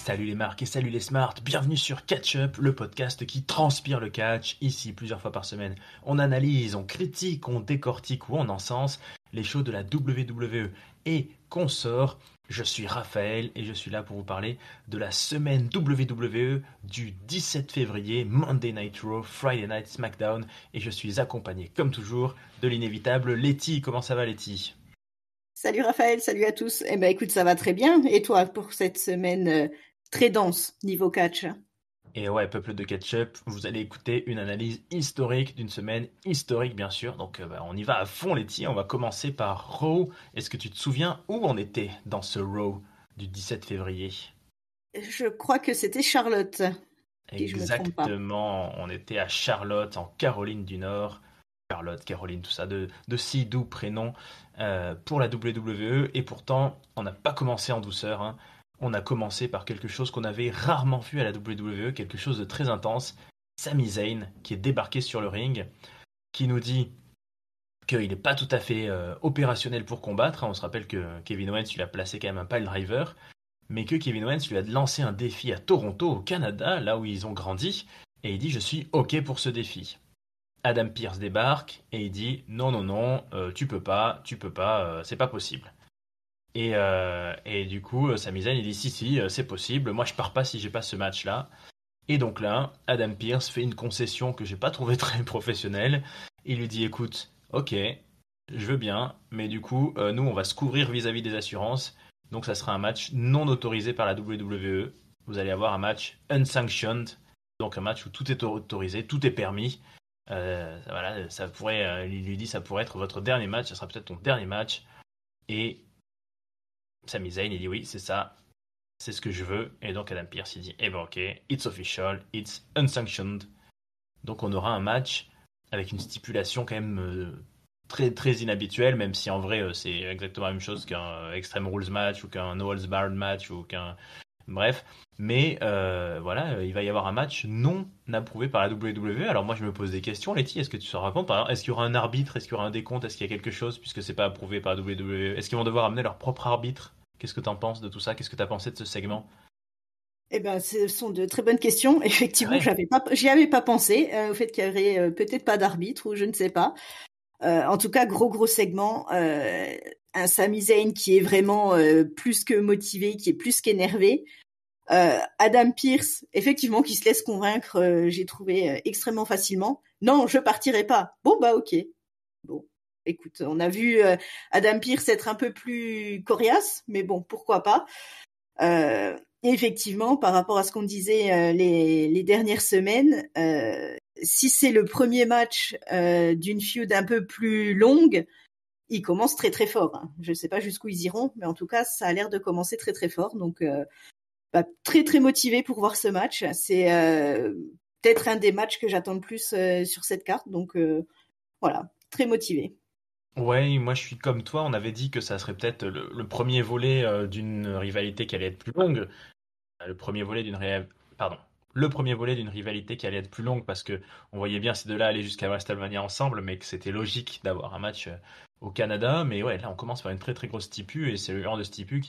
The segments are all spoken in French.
Salut les marques et salut les smarts, bienvenue sur Catch Up, le podcast qui transpire le catch. Ici, plusieurs fois par semaine, on analyse, on critique, on décortique ou on encense les shows de la WWE et consorts. Je suis Raphaël et je suis là pour vous parler de la semaine WWE du 17 février, Monday Night Raw, Friday Night SmackDown, et je suis accompagné, comme toujours, de l'inévitable Letty. Comment ça va, Letty ? Salut Raphaël, salut à tous. Eh ben écoute, ça va très bien. Et toi pour cette semaine très dense niveau catch? Et ouais, peuple de Ketchup, vous allez écouter une analyse historique d'une semaine historique, bien sûr. Donc on y va à fond, Letty. On va commencer par Raw. Est-ce que tu te souviens où on était dans ce Raw du 17 février ? Je crois que c'était Charlotte, si je me trompe pas. Exactement, on était à Charlotte, en Caroline du Nord. Charlotte, Caroline, tout ça, de si doux prénoms pour la WWE. Et pourtant, on n'a pas commencé en douceur, hein. On a commencé par quelque chose qu'on avait rarement vu à la WWE, quelque chose de très intense. Sami Zayn, qui est débarqué sur le ring, qui nous dit qu'il n'est pas tout à fait opérationnel pour combattre. On se rappelle que Kevin Owens lui a placé quand même un pile driver, mais que Kevin Owens lui a lancé un défi à Toronto, au Canada, là où ils ont grandi, et il dit « Je suis OK pour ce défi ». Adam Pearce débarque et il dit « Non, non, non, tu peux pas, c'est pas possible ». Et du coup, Sami Zayn, il dit si, c'est possible, moi je pars pas si j'ai pas ce match-là. Et donc là, Adam Pearce fait une concession que j'ai pas trouvée très professionnelle. Il lui dit écoute, ok, je veux bien, mais du coup, nous on va se couvrir vis-à-vis des assurances. Donc ça sera un match non autorisé par la WWE. Vous allez avoir un match unsanctioned, donc un match où tout est autorisé, tout est permis. Voilà, ça pourrait, il lui dit ça pourrait être votre dernier match, ça sera peut-être ton dernier match. Et Sami Zayn, il dit oui, c'est ça, c'est ce que je veux. Et donc Adam Pearce, il dit eh ben ok, it's official, it's unsanctioned. Donc on aura un match avec une stipulation quand même très, très inhabituelle, même si en vrai c'est exactement la même chose qu'un Extreme Rules match ou qu'un No Holds Barred match ou qu'un... Bref, mais voilà, il va y avoir un match non approuvé par la WWE. Alors moi je me pose des questions, Letty, est-ce que tu te rends compte, par exemple, est-ce qu'il y aura un arbitre, est-ce qu'il y aura un décompte, est-ce qu'il y a quelque chose puisque c'est pas approuvé par la WWE? Est-ce qu'ils vont devoir amener leur propre arbitre? Qu'est-ce que t'en penses de tout ça? Qu'est-ce que t'as pensé de ce segment? Eh ben, ce sont de très bonnes questions. Effectivement, Ouais. j'y avais pas pensé au fait qu'il y aurait peut-être pas d'arbitre ou je ne sais pas. En tout cas, gros segment. Un Sami Zayn qui est vraiment plus que motivé, qui est plus qu'énervé. Adam Pearce, effectivement, qui se laisse convaincre, j'ai trouvé extrêmement facilement. Non, je partirai pas. Bon bah ok. Bon, écoute, on a vu Adam Pearce être un peu plus coriace, mais bon, pourquoi pas. Effectivement, par rapport à ce qu'on disait les dernières semaines, si c'est le premier match d'une feud un peu plus longue, ils commencent très très fort, hein. Je ne sais pas jusqu'où ils iront, mais en tout cas, ça a l'air de commencer très très fort. Donc, très très motivé pour voir ce match. C'est peut-être un des matchs que j'attends le plus sur cette carte. Donc, voilà, très motivé. Ouais, moi je suis comme toi, on avait dit que ça serait peut-être le premier volet d'une rivalité qui allait être plus longue. Le premier volet d'une Pardon. Le premier volet d'une rivalité qui allait être plus longue parce que on voyait bien ces deux-là aller jusqu'à WrestleMania ensemble, mais que c'était logique d'avoir un match au Canada. Mais ouais, là on commence par une très très grosse stipu et c'est le genre de stipu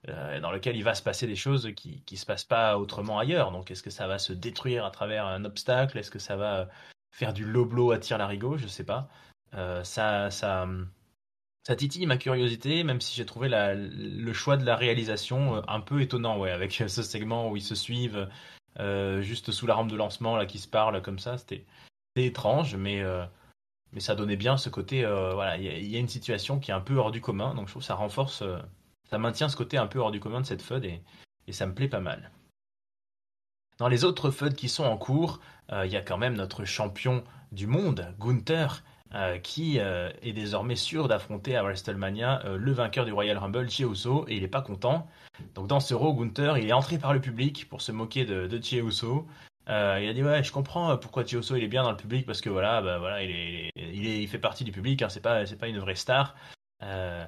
dans lequel il va se passer des choses qui se passent pas autrement ailleurs. Donc est-ce que ça va se détruire à travers un obstacle? Est-ce que ça va faire du low-blow à tir-larigot? Je sais pas. Ça titille ma curiosité, même si j'ai trouvé le choix de la réalisation un peu étonnant, ouais, avec ce segment où ils se suivent juste sous la rampe de lancement, là, qui se parlent comme ça. C'était étrange, mais ça donnait bien ce côté, voilà, il y a une situation qui est un peu hors du commun, donc je trouve que ça renforce, ça maintient ce côté un peu hors du commun de cette FUD et ça me plaît pas mal. Dans les autres FUD qui sont en cours, il y a quand même notre champion du monde, Gunther, qui est désormais sûr d'affronter à WrestleMania le vainqueur du Royal Rumble, Jey Uso, et il n'est pas content. Donc dans ce Raw, Gunther, il est entré par le public pour se moquer de Jey Uso. Il a dit ouais, je comprends pourquoi Jey Uso il est bien dans le public parce que voilà, bah, voilà, il fait partie du public, hein, c'est pas une vraie star. Euh,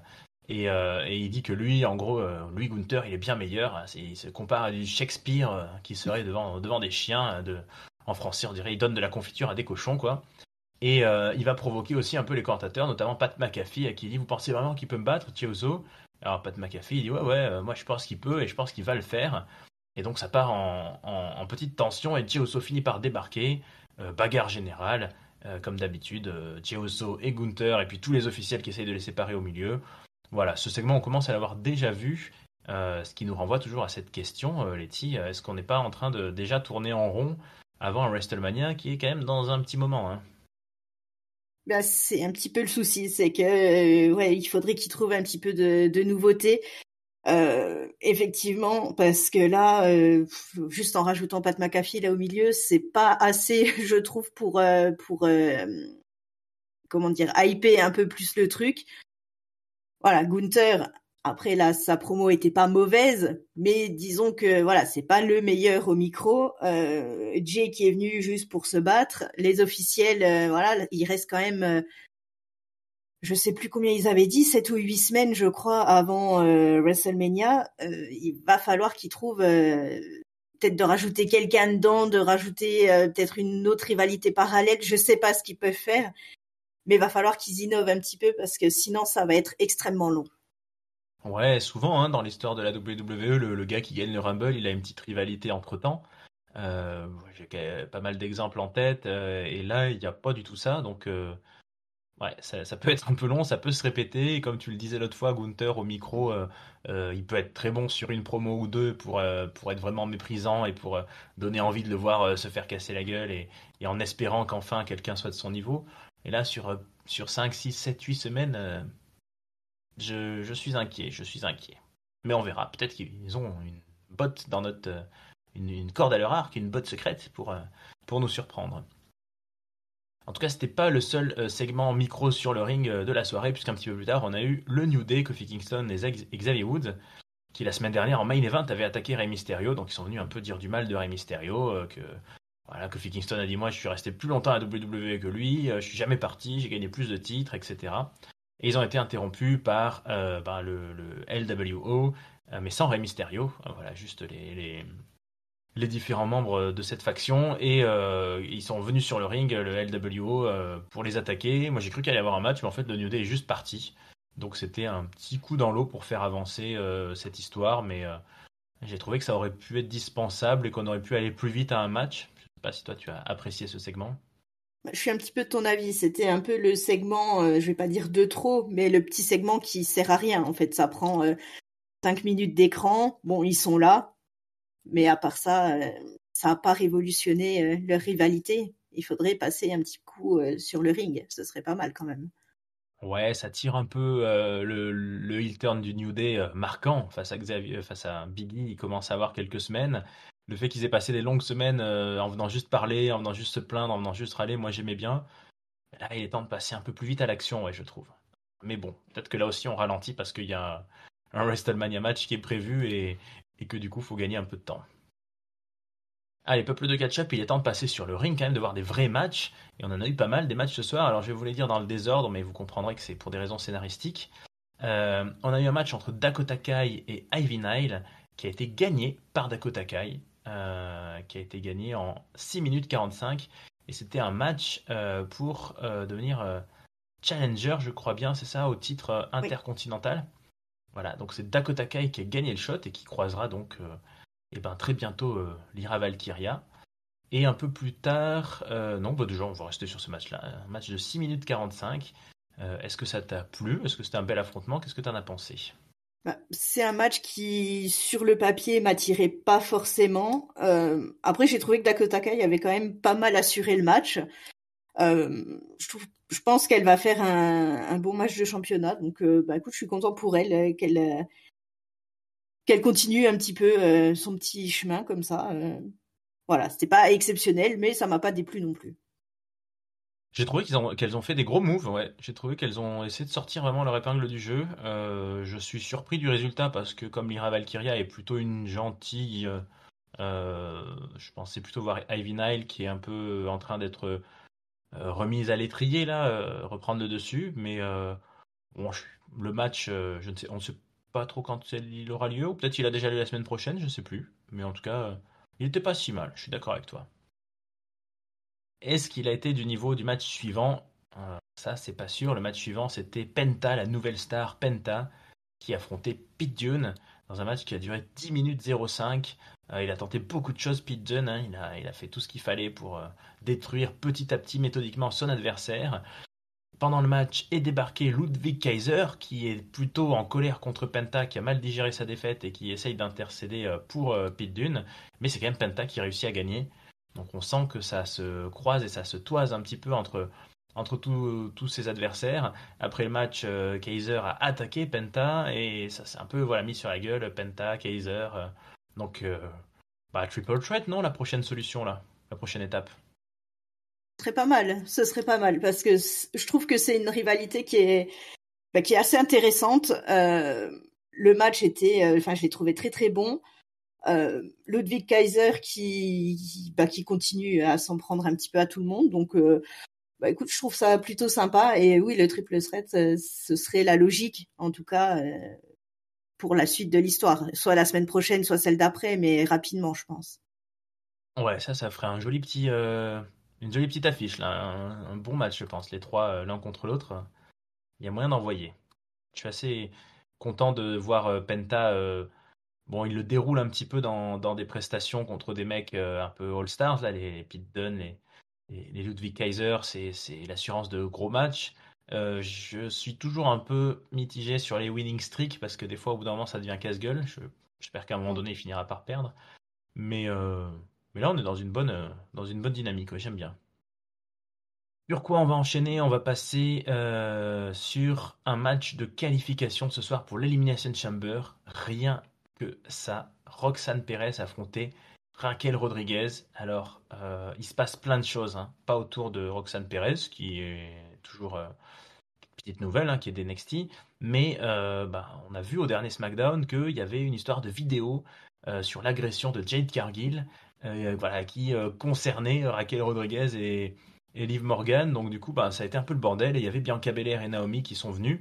et il dit que lui, en gros, lui Gunther, il est bien meilleur, hein. Il se compare à du Shakespeare qui serait devant des chiens. En français, on dirait il donne de la confiture à des cochons, quoi. Et il va provoquer aussi un peu les commentateurs, notamment Pat McAfee, qui dit vous pensez vraiment qu'il peut me battre, Jey Uso? Alors Pat McAfee il dit ouais, moi je pense qu'il peut et je pense qu'il va le faire. Et donc ça part en petite tension et Jey Uso finit par débarquer, bagarre générale, comme d'habitude, Jey Uso et Gunther et puis tous les officiels qui essayent de les séparer au milieu. Voilà, ce segment on commence à l'avoir déjà vu, ce qui nous renvoie toujours à cette question, Letty, est-ce qu'on n'est pas en train de déjà tourner en rond avant un WrestleMania qui est quand même dans un petit moment, hein. Bah, c'est un petit peu le souci, c'est que ouais, il faudrait qu'ils trouvent un petit peu de nouveauté. Effectivement, parce que là, juste en rajoutant Pat McAfee là au milieu, c'est pas assez, je trouve, pour comment dire, hyper un peu plus le truc. Voilà, Gunther. Après là, sa promo était pas mauvaise, mais disons que voilà, c'est pas le meilleur au micro. Jay qui est venu juste pour se battre, les officiels, voilà, il reste quand même, je sais plus combien ils avaient dit, 7 ou 8 semaines, je crois, avant WrestleMania. Il va falloir qu'ils trouvent peut-être de rajouter quelqu'un dedans, de rajouter peut-être une autre rivalité parallèle. Je sais pas ce qu'ils peuvent faire, mais il va falloir qu'ils innovent un petit peu parce que sinon ça va être extrêmement long. Ouais, souvent, hein, dans l'histoire de la WWE, le gars qui gagne le Rumble, il a une petite rivalité entre-temps. J'ai pas mal d'exemples en tête, et là, il n'y a pas du tout ça, donc ouais, ça peut être un peu long, ça peut se répéter, et comme tu le disais l'autre fois, Gunther au micro, il peut être très bon sur une promo ou deux pour être vraiment méprisant et pour donner envie de le voir se faire casser la gueule et en espérant qu'enfin quelqu'un soit de son niveau. Et là, sur 5, 6, 7, 8 semaines, je suis inquiet, je suis inquiet. Mais on verra, peut-être qu'ils ont une botte dans notre... une corde à leur arc, une botte secrète pour nous surprendre. En tout cas, c'était pas le seul segment micro sur le ring de la soirée, puisqu'un petit peu plus tard, on a eu le New Day, Kofi Kingston et Xavier Woods, qui la semaine dernière en main event avait attaqué Rey Mysterio, donc ils sont venus un peu dire du mal de Rey Mysterio, que voilà, Kofi Kingston a dit moi je suis resté plus longtemps à WWE que lui, je suis jamais parti, j'ai gagné plus de titres, etc. Et ils ont été interrompus par le LWO, mais sans Rey Mysterio, voilà, juste les différents membres de cette faction et ils sont venus sur le ring, le LWO, pour les attaquer. Moi j'ai cru qu'il allait y avoir un match, mais en fait le New Day est juste parti. Donc c'était un petit coup dans l'eau pour faire avancer cette histoire, mais j'ai trouvé que ça aurait pu être dispensable et qu'on aurait pu aller plus vite à un match. Je sais pas si toi tu as apprécié ce segment. Je suis un petit peu de ton avis. C'était un peu le segment, je vais pas dire de trop, mais le petit segment qui sert à rien. En fait, ça prend 5 minutes d'écran. Bon, ils sont là, mais à part ça, ça n'a pas révolutionné leur rivalité. Il faudrait passer un petit coup sur le ring. Ce serait pas mal quand même. Ouais, ça tire un peu le heel turn du New Day marquant face à Xavier, face à Biggie. Il commence à avoir quelques semaines. Le fait qu'ils aient passé des longues semaines en venant juste parler, en venant juste se plaindre, en venant juste râler, moi j'aimais bien. Là, il est temps de passer un peu plus vite à l'action, ouais, je trouve. Mais bon, peut-être que là aussi on ralentit parce qu'il y a un WrestleMania match qui est prévu et que du coup, il faut gagner un peu de temps. Allez, peuple de catch-up, il est temps de passer sur le ring quand même, de voir des vrais matchs. Et on en a eu pas mal des matchs ce soir. Alors je vais vous les dire dans le désordre, mais vous comprendrez que c'est pour des raisons scénaristiques. On a eu un match entre Dakota Kai et Ivy Nile qui a été gagné par Dakota Kai, qui a été gagné en 6 minutes 45. Et c'était un match pour devenir challenger, je crois bien, c'est ça, au titre Oui. intercontinental. Voilà, donc c'est Dakota Kai qui a gagné le shot et qui croisera donc eh ben, très bientôt Lyra Valkyria. Et un peu plus tard, non, bah déjà on va rester sur ce match-là, un match de 6 minutes 45. Est-ce que ça t'a plu? Est-ce que c'était un bel affrontement? Qu'est-ce que t'en as pensé? Bah, c'est un match qui, sur le papier, m'attirait pas forcément. Après, j'ai trouvé que Dakota Kai avait quand même pas mal assuré le match. Je pense qu'elle va faire un bon match de championnat. Donc, bah, écoute, je suis content pour elle qu'elle continue un petit peu son petit chemin comme ça. Voilà, c'était pas exceptionnel, mais ça m'a pas déplu non plus. J'ai trouvé qu'elles ont fait des gros moves, ouais. J'ai trouvé qu'elles ont essayé de sortir vraiment leur épingle du jeu. Je suis surpris du résultat parce que comme Lyra Valkyria est plutôt une gentille, je pensais plutôt voir Ivy Nile qui est un peu en train d'être remise à l'étrier là, reprendre le dessus. Mais bon, le match, je ne sais, on ne sait pas trop quand il aura lieu, ou peut-être il a déjà lieu la semaine prochaine, je ne sais plus. Mais en tout cas, il n'était pas si mal, je suis d'accord avec toi. Est-ce qu'il a été du niveau du match suivant? Ça, c'est pas sûr. Le match suivant, c'était Penta, la nouvelle star Penta, qui affrontait Pete Dunne dans un match qui a duré 10 minutes 05. Il a tenté beaucoup de choses, Pete Dunne, hein. Il a fait tout ce qu'il fallait pour détruire petit à petit, méthodiquement, son adversaire. Pendant le match est débarqué Ludwig Kaiser, qui est plutôt en colère contre Penta, qui a mal digéré sa défaite et qui essaye d'intercéder pour Pete Dunne. Mais c'est quand même Penta qui réussit à gagner. Donc on sent que ça se croise et ça se toise un petit peu entre tous ses adversaires. Après le match, Kaiser a attaqué Penta et ça s'est un peu mis sur la gueule. Penta, Kaiser. Donc, triple threat, non, la prochaine solution là, la prochaine étape. Ce serait pas mal, parce que je trouve que c'est une rivalité qui est assez intéressante. Le match je l'ai trouvé très très bon. Ludwig Kaiser qui continue à s'en prendre un petit peu à tout le monde, donc écoute, je trouve ça plutôt sympa. Et oui, le triple threat, ce serait la logique, en tout cas, pour la suite de l'histoire, soit la semaine prochaine, soit celle d'après, mais rapidement, je pense. Ouais, ça ferait une jolie petite affiche là, un bon match, je pense. Les trois l'un contre l'autre, il y a moyen d'envoyer. Je suis assez content de voir Penta. Bon, il le déroule un petit peu dans des prestations contre des mecs un peu all-stars, là, les Pete Dunne, les Ludwig Kaiser, c'est l'assurance de gros matchs. Je suis toujours un peu mitigé sur les winning streaks parce que des fois, au bout d'un moment, ça devient casse-gueule. J'espère qu'à un moment donné, il finira par perdre. Mais, euh, mais là, on est dans une bonne dynamique, ouais, j'aime bien. Sur quoi on va enchaîner? On va passer sur un match de qualification ce soir pour l'Elimination Chamber. Rien que ça. Roxane Perez affrontait Raquel Rodriguez. Alors, il se passe plein de choses, hein. Pas autour de Roxane Perez, qui est toujours petite nouvelle, hein, qui est d'NXT. Mais on a vu au dernier SmackDown qu'il y avait une histoire de vidéo sur l'agression de Jade Cargill, qui concernait Raquel Rodriguez et Liv Morgan. Donc du coup, ça a été un peu le bordel. Et il y avait Bianca Belair et Naomi qui sont venus.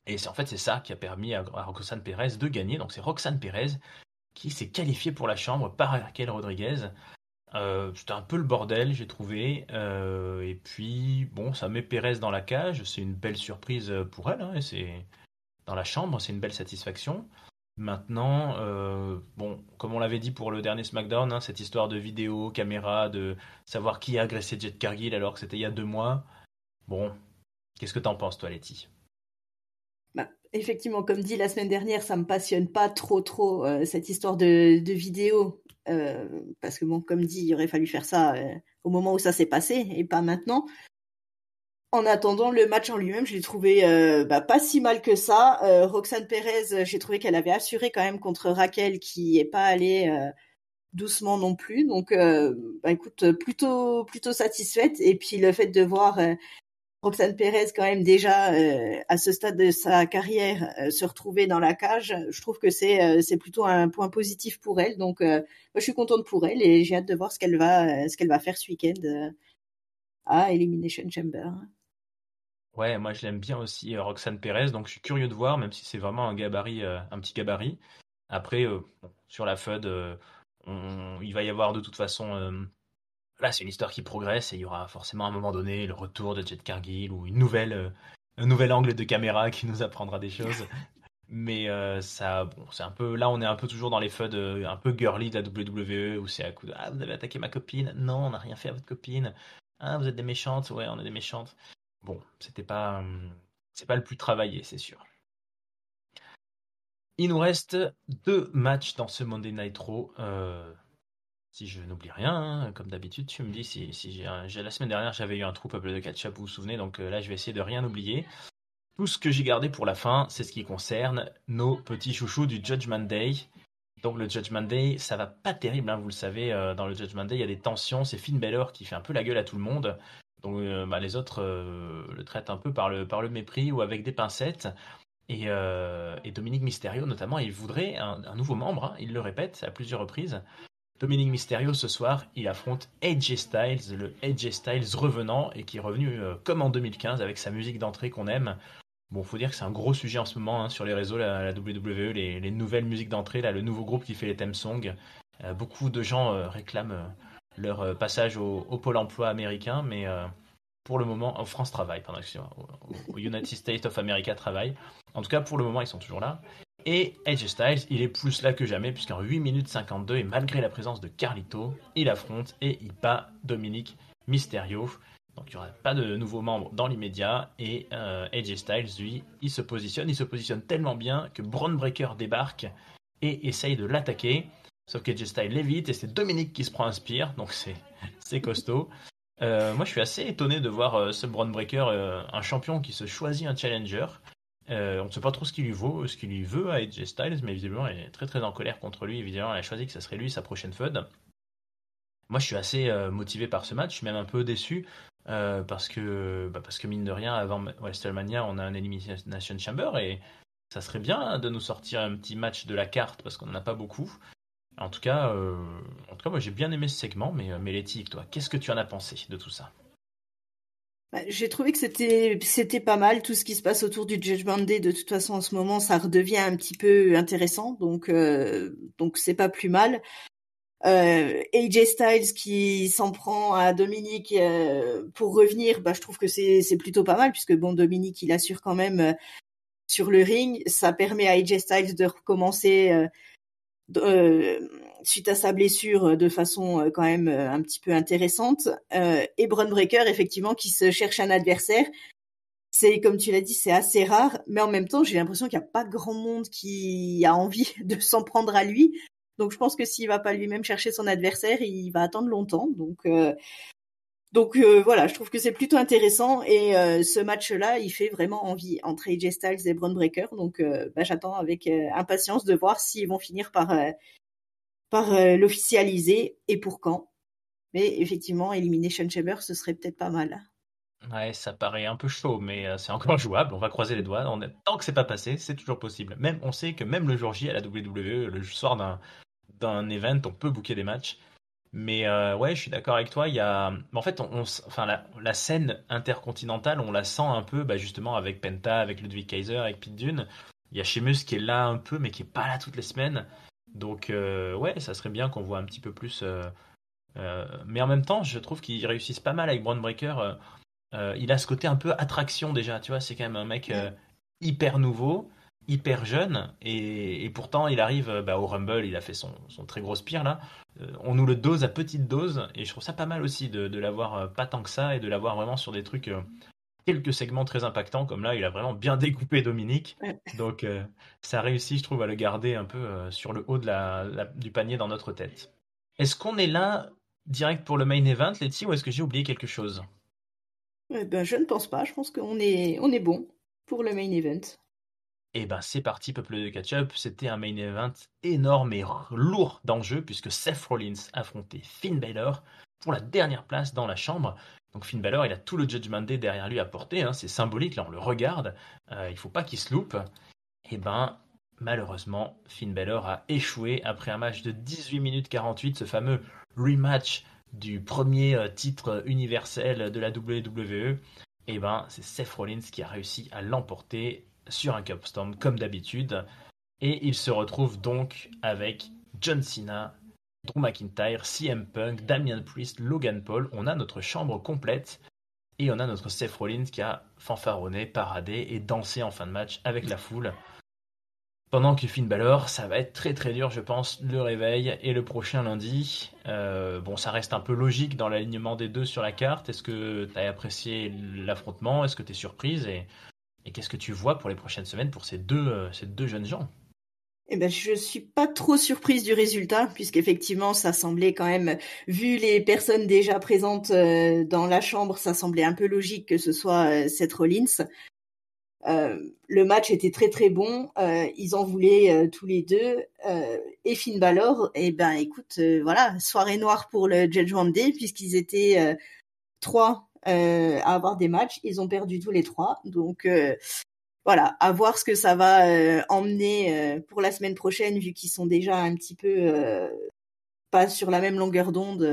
Et c'est ça qui a permis à Roxanne Perez de gagner. Donc c'est Roxanne Perez qui s'est qualifiée pour la chambre par Raquel Rodriguez. C'était un peu le bordel, j'ai trouvé. Et puis, bon, ça met Perez dans la cage. C'est une belle surprise pour elle, hein, et c'est dans la chambre, c'est une belle satisfaction. Maintenant, comme on l'avait dit pour le dernier SmackDown, hein, cette histoire de vidéo, caméra, de savoir qui a agressé Jet Cargill alors que c'était il y a 2 mois. Bon, qu'est-ce que t'en penses, toi, Letty? Effectivement, comme dit la semaine dernière, ça me passionne pas trop cette histoire de vidéo, parce que bon, comme dit, il aurait fallu faire ça au moment où ça s'est passé et pas maintenant. En attendant, le match en lui-même, je l'ai trouvé pas si mal que ça. Roxane Perez, j'ai trouvé qu'elle avait assuré quand même contre Raquel, qui est pas allée doucement non plus. Donc, écoute, plutôt satisfaite. Et puis le fait de voir Roxane Perez quand même déjà à ce stade de sa carrière se retrouver dans la cage, je trouve que c'est plutôt un point positif pour elle. Donc, moi, je suis contente pour elle et j'ai hâte de voir ce qu'elle va faire ce week-end à Elimination Chamber. Ouais, moi je l'aime bien aussi, Roxane Perez, donc je suis curieux de voir, même si c'est vraiment un petit gabarit. Après, bon, sur la FUD, il va y avoir de toute façon. Là, c'est une histoire qui progresse et il y aura forcément à un moment donné le retour de Jet Cargill ou un nouvel angle de caméra qui nous apprendra des choses. Mais ça, bon, c'est un peu. Là, on est un peu toujours dans les FUD un peu girly de la WWE où c'est à coup de ah, vous avez attaqué ma copine. Non, on n'a rien fait à votre copine. Ah, vous êtes des méchantes. Ouais, on est des méchantes. Bon, c'est pas le plus travaillé, c'est sûr. Il nous reste 2 matchs dans ce Monday Night Raw. Si je n'oublie rien, hein, comme d'habitude, tu me dis si la semaine dernière j'avais eu un trou peuple de catch-up, vous vous souvenez, donc là je vais essayer de rien oublier. Tout ce que j'ai gardé pour la fin, c'est ce qui concerne nos petits chouchous du Judgment Day. Donc le Judgment Day, ça va pas terrible, hein, vous le savez, dans le Judgment Day, il y a des tensions, c'est Finn Balor qui fait un peu la gueule à tout le monde. Donc les autres le traitent un peu par le mépris ou avec des pincettes. Et Dominique Mysterio, notamment, il voudrait un nouveau membre, hein, il le répète à plusieurs reprises. Dominique Mysterio, ce soir, il affronte AJ Styles, le AJ Styles revenant et qui est revenu comme en 2015 avec sa musique d'entrée qu'on aime. Bon, faut dire que c'est un gros sujet en ce moment, hein, sur les réseaux, la WWE, les nouvelles musiques d'entrée, là, le nouveau groupe qui fait les theme songs. Beaucoup de gens réclament leur passage au Pôle emploi américain, mais pour le moment, France travaille, pardon, excusez-moi, au United States of America travaille. En tout cas, pour le moment, ils sont toujours là. Et AJ Styles, il est plus là que jamais, puisqu'en 8 minutes 52, et malgré la présence de Carlito, il affronte et il bat Dominic Mysterio. Donc il n'y aura pas de nouveaux membres dans l'immédiat. Et AJ Styles, lui, il se positionne tellement bien que Braun Breaker débarque et essaye de l'attaquer. Sauf que AJ Styles l'évite et c'est Dominic qui se prend un spear, donc c'est costaud. Moi je suis assez étonné de voir ce Braun Breaker, un champion qui se choisit un challenger. On ne sait pas trop ce qu'il lui vaut, ce qu'il lui veut à AJ Styles, mais visiblement elle est très très en colère contre lui. Évidemment, elle a choisi que ça serait lui sa prochaine feud. Moi, je suis assez motivé par ce match. Je suis même un peu déçu parce que mine de rien, avant WrestleMania, on a un Elimination Chamber et ça serait bien de nous sortir un petit match de la carte parce qu'on n'en a pas beaucoup. En tout cas, moi j'ai bien aimé ce segment, mais Letty, toi, qu'est-ce que tu en as pensé de tout ça? J'ai trouvé que c'était pas mal tout ce qui se passe autour du Judgment Day. De toute façon, en ce moment, ça redevient un petit peu intéressant, donc c'est pas plus mal. AJ Styles qui s'en prend à Dominic pour revenir, je trouve que c'est plutôt pas mal puisque bon, Dominic il assure quand même sur le ring. Ça permet à AJ Styles de recommencer suite à sa blessure de façon quand même un petit peu intéressante. Et Braun Breaker effectivement qui se cherche un adversaire. C'est comme tu l'as dit, c'est assez rare, mais en même temps j'ai l'impression qu'il n'y a pas grand monde qui a envie de s'en prendre à lui. Donc je pense que s'il va pas lui-même chercher son adversaire, il va attendre longtemps. Donc voilà, je trouve que c'est plutôt intéressant et ce match-là, il fait vraiment envie entre AJ Styles et Braun Breaker. Donc j'attends avec impatience de voir s'ils vont finir par l'officialiser et pour quand. Mais effectivement, Elimination Chamber, ce serait peut-être pas mal. Ouais, ça paraît un peu chaud, mais c'est encore jouable. On va croiser les doigts. Tant que c'est pas passé, c'est toujours possible. Même, on sait que même le jour J à la WWE, le soir d'un event, on peut booker des matchs. Mais ouais, je suis d'accord avec toi. Il y a, en fait, enfin, la scène intercontinentale, on la sent un peu, justement, avec Penta, avec Ludwig Kaiser, avec Pete Dunne. Il y a Sheamus qui est là un peu, mais qui est pas là toutes les semaines. Donc, ouais, ça serait bien qu'on voit un petit peu plus. Mais en même temps, je trouve qu'ils réussissent pas mal avec Braun Breaker. Il a ce côté un peu attraction déjà, tu vois. C'est quand même un mec hyper nouveau, hyper jeune, et pourtant il arrive au Rumble, il a fait son très gros spear là. On nous le dose à petite dose, et je trouve ça pas mal aussi de l'avoir pas tant que ça, et de l'avoir vraiment sur des trucs, quelques segments très impactants, comme là, il a vraiment bien découpé Dominique. Ouais. Donc ça réussit, je trouve, à le garder un peu sur le haut du panier dans notre tête. Est-ce qu'on est là direct pour le main event, Letty, ou est-ce que j'ai oublié quelque chose? Je ne pense pas. Je pense qu'on est bon pour le main event. Et ben c'est parti, peuple de catch-up. C'était un main event énorme et lourd d'enjeux puisque Seth Rollins affrontait Finn Balor pour la dernière place dans la chambre. Donc Finn Balor, il a tout le Judgment Day derrière lui à porter, hein, c'est symbolique, là on le regarde, il faut pas qu'il se loupe. Et ben malheureusement, Finn Balor a échoué après un match de 18 minutes 48, ce fameux rematch du premier titre universel de la WWE. Et ben c'est Seth Rollins qui a réussi à l'emporter sur un Cupstorm comme d'habitude. Et il se retrouve donc avec John Cena, Drew McIntyre, CM Punk, Damian Priest, Logan Paul. On a notre chambre complète et on a notre Seth Rollins qui a fanfaronné, paradé et dansé en fin de match avec la foule. Pendant que Finn Balor, ça va être très très dur, je pense, le réveil et le prochain lundi. Bon, ça reste un peu logique dans l'alignement des deux sur la carte. Est-ce que tu as apprécié l'affrontement? Est-ce que tu es surprise? Et qu'est-ce que tu vois pour les prochaines semaines pour ces deux jeunes gens? Je suis pas trop surprise du résultat, puisqu'effectivement, ça semblait quand même, vu les personnes déjà présentes dans la chambre, ça semblait un peu logique que ce soit Seth Rollins. Le match était très très bon, ils en voulaient tous les deux. Et Finn Balor, écoute, voilà, soirée noire pour le Judgment Day, puisqu'ils étaient trois à avoir des matchs, ils ont perdu tous les trois, donc voilà, à voir ce que ça va emmener pour la semaine prochaine, vu qu'ils sont déjà un petit peu pas sur la même longueur d'onde.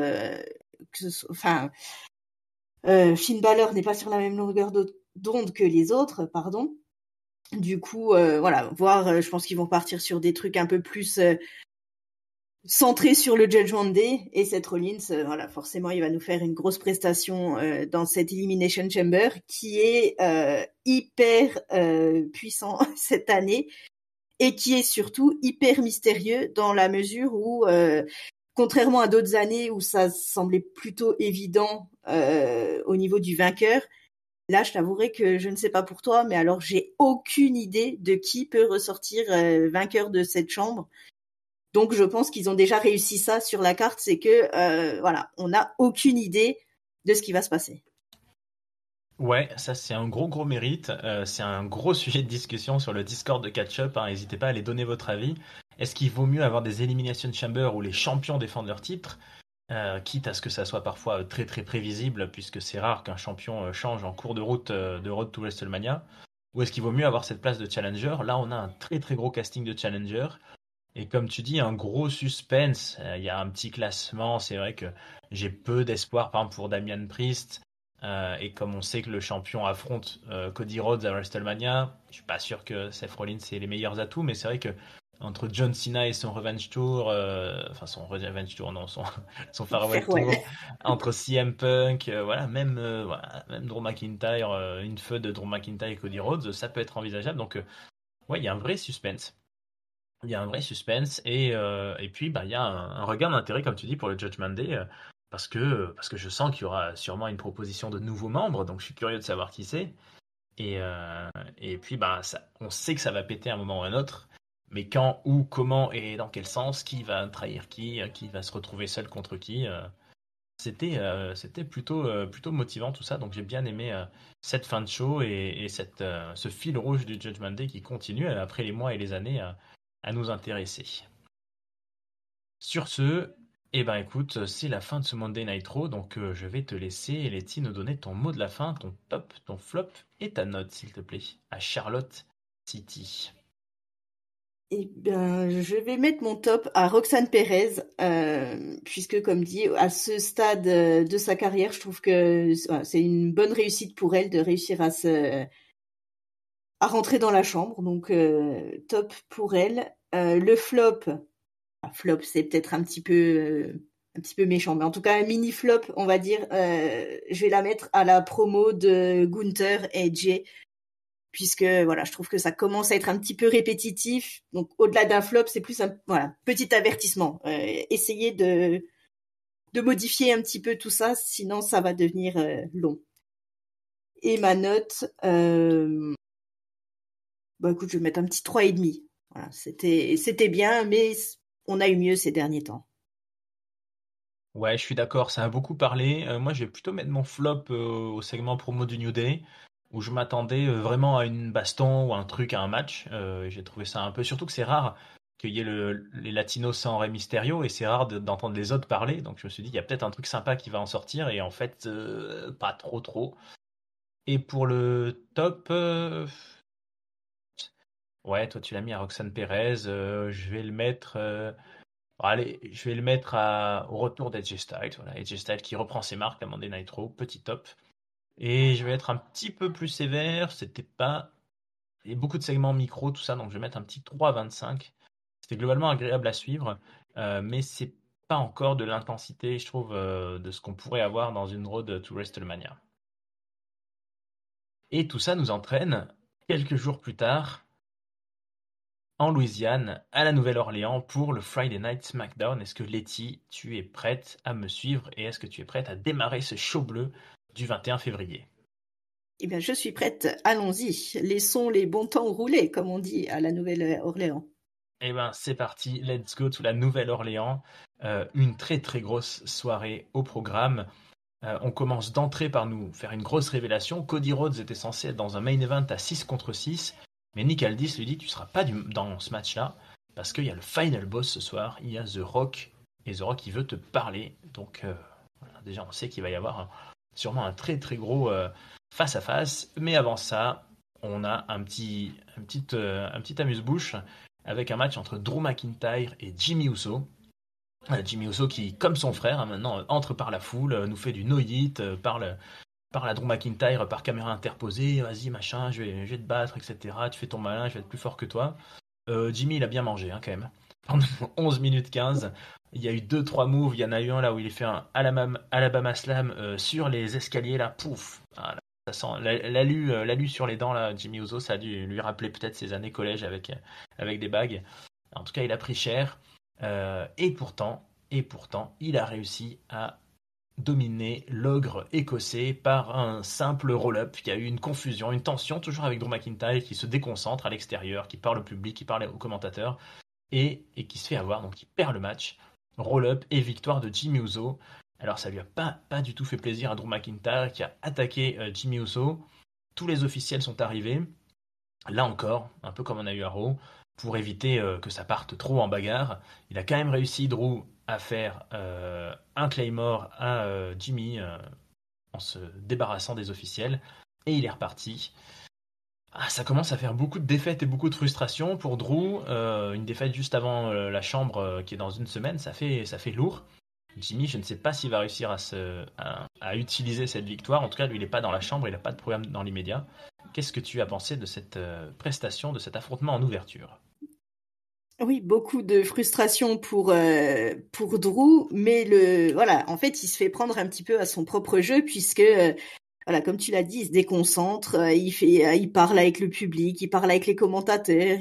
Finn Balor n'est pas sur la même longueur d'onde que les autres, pardon. Du coup, voilà, voir. Je pense qu'ils vont partir sur des trucs un peu plus centré sur le Judgment Day, et Seth Rollins, voilà, forcément, il va nous faire une grosse prestation dans cette Elimination Chamber qui est hyper puissant cette année et qui est surtout hyper mystérieux dans la mesure où, contrairement à d'autres années où ça semblait plutôt évident au niveau du vainqueur, là, je t'avouerai que je ne sais pas pour toi, mais alors j'ai aucune idée de qui peut ressortir vainqueur de cette chambre. Donc, je pense qu'ils ont déjà réussi ça sur la carte, c'est que, voilà, on n'a aucune idée de ce qui va se passer. Ouais, ça c'est un gros mérite. C'est un gros sujet de discussion sur le Discord de Catch-Up. Hein. N'hésitez pas à aller donner votre avis. Est-ce qu'il vaut mieux avoir des Elimination Chamber où les champions défendent leur titre, quitte à ce que ça soit parfois très prévisible, puisque c'est rare qu'un champion change en cours de route de Road to WrestleMania, ou est-ce qu'il vaut mieux avoir cette place de challenger? Là, on a un très gros casting de challenger. Et comme tu dis, un gros suspense. Il y a un petit classement. C'est vrai que j'ai peu d'espoir, par exemple, pour Damian Priest. Et comme on sait que le champion affronte Cody Rhodes à WrestleMania, je suis pas sûr que Seth Rollins ait les meilleurs atouts, mais c'est vrai que entre John Cena et son Revenge Tour, enfin son Revenge Tour, non, son Farewell Tour, entre CM Punk, voilà, même Drew McIntyre, une feud de Drew McIntyre et Cody Rhodes, ça peut être envisageable. Donc, ouais, il y a un vrai suspense. Il y a un vrai suspense et puis bah, il y a un regain d'intérêt, comme tu dis, pour le Judgment Day parce que je sens qu'il y aura sûrement une proposition de nouveaux membres, donc je suis curieux de savoir qui c'est. Et puis bah, on sait que ça va péter à un moment ou à un autre, mais quand, où, comment et dans quel sens, qui va trahir qui va se retrouver seul contre qui. C'était plutôt motivant tout ça, donc j'ai bien aimé cette fin de show et ce fil rouge du Judgment Day qui continue après les mois et les années à nous intéresser. Sur ce, eh ben écoute, c'est la fin de ce Monday Night Raw, donc je vais te laisser, Letty, nous donner ton mot de la fin, ton top, ton flop et ta note, s'il te plaît, à Charlotte City. Eh bien, je vais mettre mon top à Roxane Perez, puisque, comme dit, à ce stade de sa carrière, je trouve que c'est une bonne réussite pour elle de réussir à rentrer dans la chambre. Donc, top pour elle. Le flop, flop, c'est peut-être un petit peu méchant, mais en tout cas, un mini flop, on va dire. Je vais la mettre à la promo de Gunther et Jay, puisque voilà, je trouve que ça commence à être un petit peu répétitif. Donc au-delà d'un flop, c'est plus un voilà, petit avertissement. Essayez de modifier un petit peu tout ça, sinon ça va devenir long. Et ma note, bah écoute, je vais mettre un petit 3,5. Voilà, c'était bien, mais on a eu mieux ces derniers temps. Ouais, je suis d'accord, ça a beaucoup parlé. Moi, je vais plutôt mettre mon flop au segment promo du New Day, où je m'attendais vraiment à une baston ou un truc, à un match. J'ai trouvé ça un peu, surtout que c'est rare qu'il y ait les Latinos sans Rey Mysterio, et c'est rare d'entendre les autres parler. Donc je me suis dit, il y a peut-être un truc sympa qui va en sortir, et en fait, pas trop. Et pour le top, ouais, toi tu l'as mis à Roxane Perez, je vais le mettre. Allez, je vais le mettre au retour d'AJ Styles. Voilà, AJ Styles qui reprend ses marques à Monday Night Raw, petit top. Et je vais être un petit peu plus sévère. C'était pas. Il y a beaucoup de segments micro, tout ça, donc je vais mettre un petit 3,25. C'était globalement agréable à suivre, mais c'est pas encore de l'intensité, je trouve, de ce qu'on pourrait avoir dans une road to WrestleMania. Et tout ça nous entraîne quelques jours plus tard en Louisiane, à la Nouvelle-Orléans, pour le Friday Night SmackDown. Est-ce que Letty, tu es prête à me suivre et est-ce que tu es prête à démarrer ce show bleu du 21 février? Eh bien, je suis prête. Allons-y. Laissons les bons temps rouler, comme on dit à la Nouvelle-Orléans. Eh ben, c'est parti. Let's go to la Nouvelle-Orléans. Une très grosse soirée au programme. On commence d'entrée par nous faire une grosse révélation. Cody Rhodes était censé être dans un main event à 6 contre 6. Mais Nick Aldis lui dit tu seras pas dans ce match-là parce qu'il y a le final boss ce soir, il y a The Rock et The Rock il veut te parler. Donc voilà, déjà on sait qu'il va y avoir sûrement un très gros face à face. Mais avant ça, on a un petit amuse-bouche avec un match entre Drew McIntyre et Jimmy Uso. Jimmy Uso qui, comme son frère, maintenant entre par la foule, nous fait du no-hit, parle à Drew McIntyre par caméra interposée, vas-y machin, je vais te battre, etc. Tu fais ton malin, je vais être plus fort que toi. Jimmy il a bien mangé quand même. pendant 11 minutes 15. Il y a eu 2-3 moves. Il y en a eu un là où il a fait un Alabama Slam sur les escaliers là. Pouf. Ah, là, ça sent l'alu sur les dents là. Jimmy Uso, ça a dû lui rappeler peut-être ses années collège avec des bagues. En tout cas, il a pris cher. Et pourtant, il a réussi à dominer l'ogre écossais par un simple roll-up. Il y a eu une confusion, une tension, toujours avec Drew McIntyre qui se déconcentre à l'extérieur, qui parle au public, qui parle aux commentateurs et qui se fait avoir, donc il perd le match. Roll-up et victoire de Jimmy Uso. Alors ça lui a pas du tout fait plaisir à Drew McIntyre qui a attaqué Jimmy Uso. Tous les officiels sont arrivés. Là encore, un peu comme on a eu à Raw, pour éviter que ça parte trop en bagarre. Il a quand même réussi, Drew, à faire un Claymore à Jimmy en se débarrassant des officiels. Et il est reparti. Ah, ça commence à faire beaucoup de défaites et beaucoup de frustrations pour Drew. Une défaite juste avant la chambre qui est dans une semaine, ça fait lourd. Jimmy, je ne sais pas s'il va réussir à utiliser cette victoire. En tout cas, lui, il n'est pas dans la chambre, il n'a pas de problème dans l'immédiat. Qu'est-ce que tu as pensé de cette prestation, de cet affrontement en ouverture? Oui, beaucoup de frustration pour Drew, mais voilà, en fait, il se fait prendre un petit peu à son propre jeu puisque voilà, comme tu l'as dit, il se déconcentre, il parle avec le public, il parle avec les commentateurs,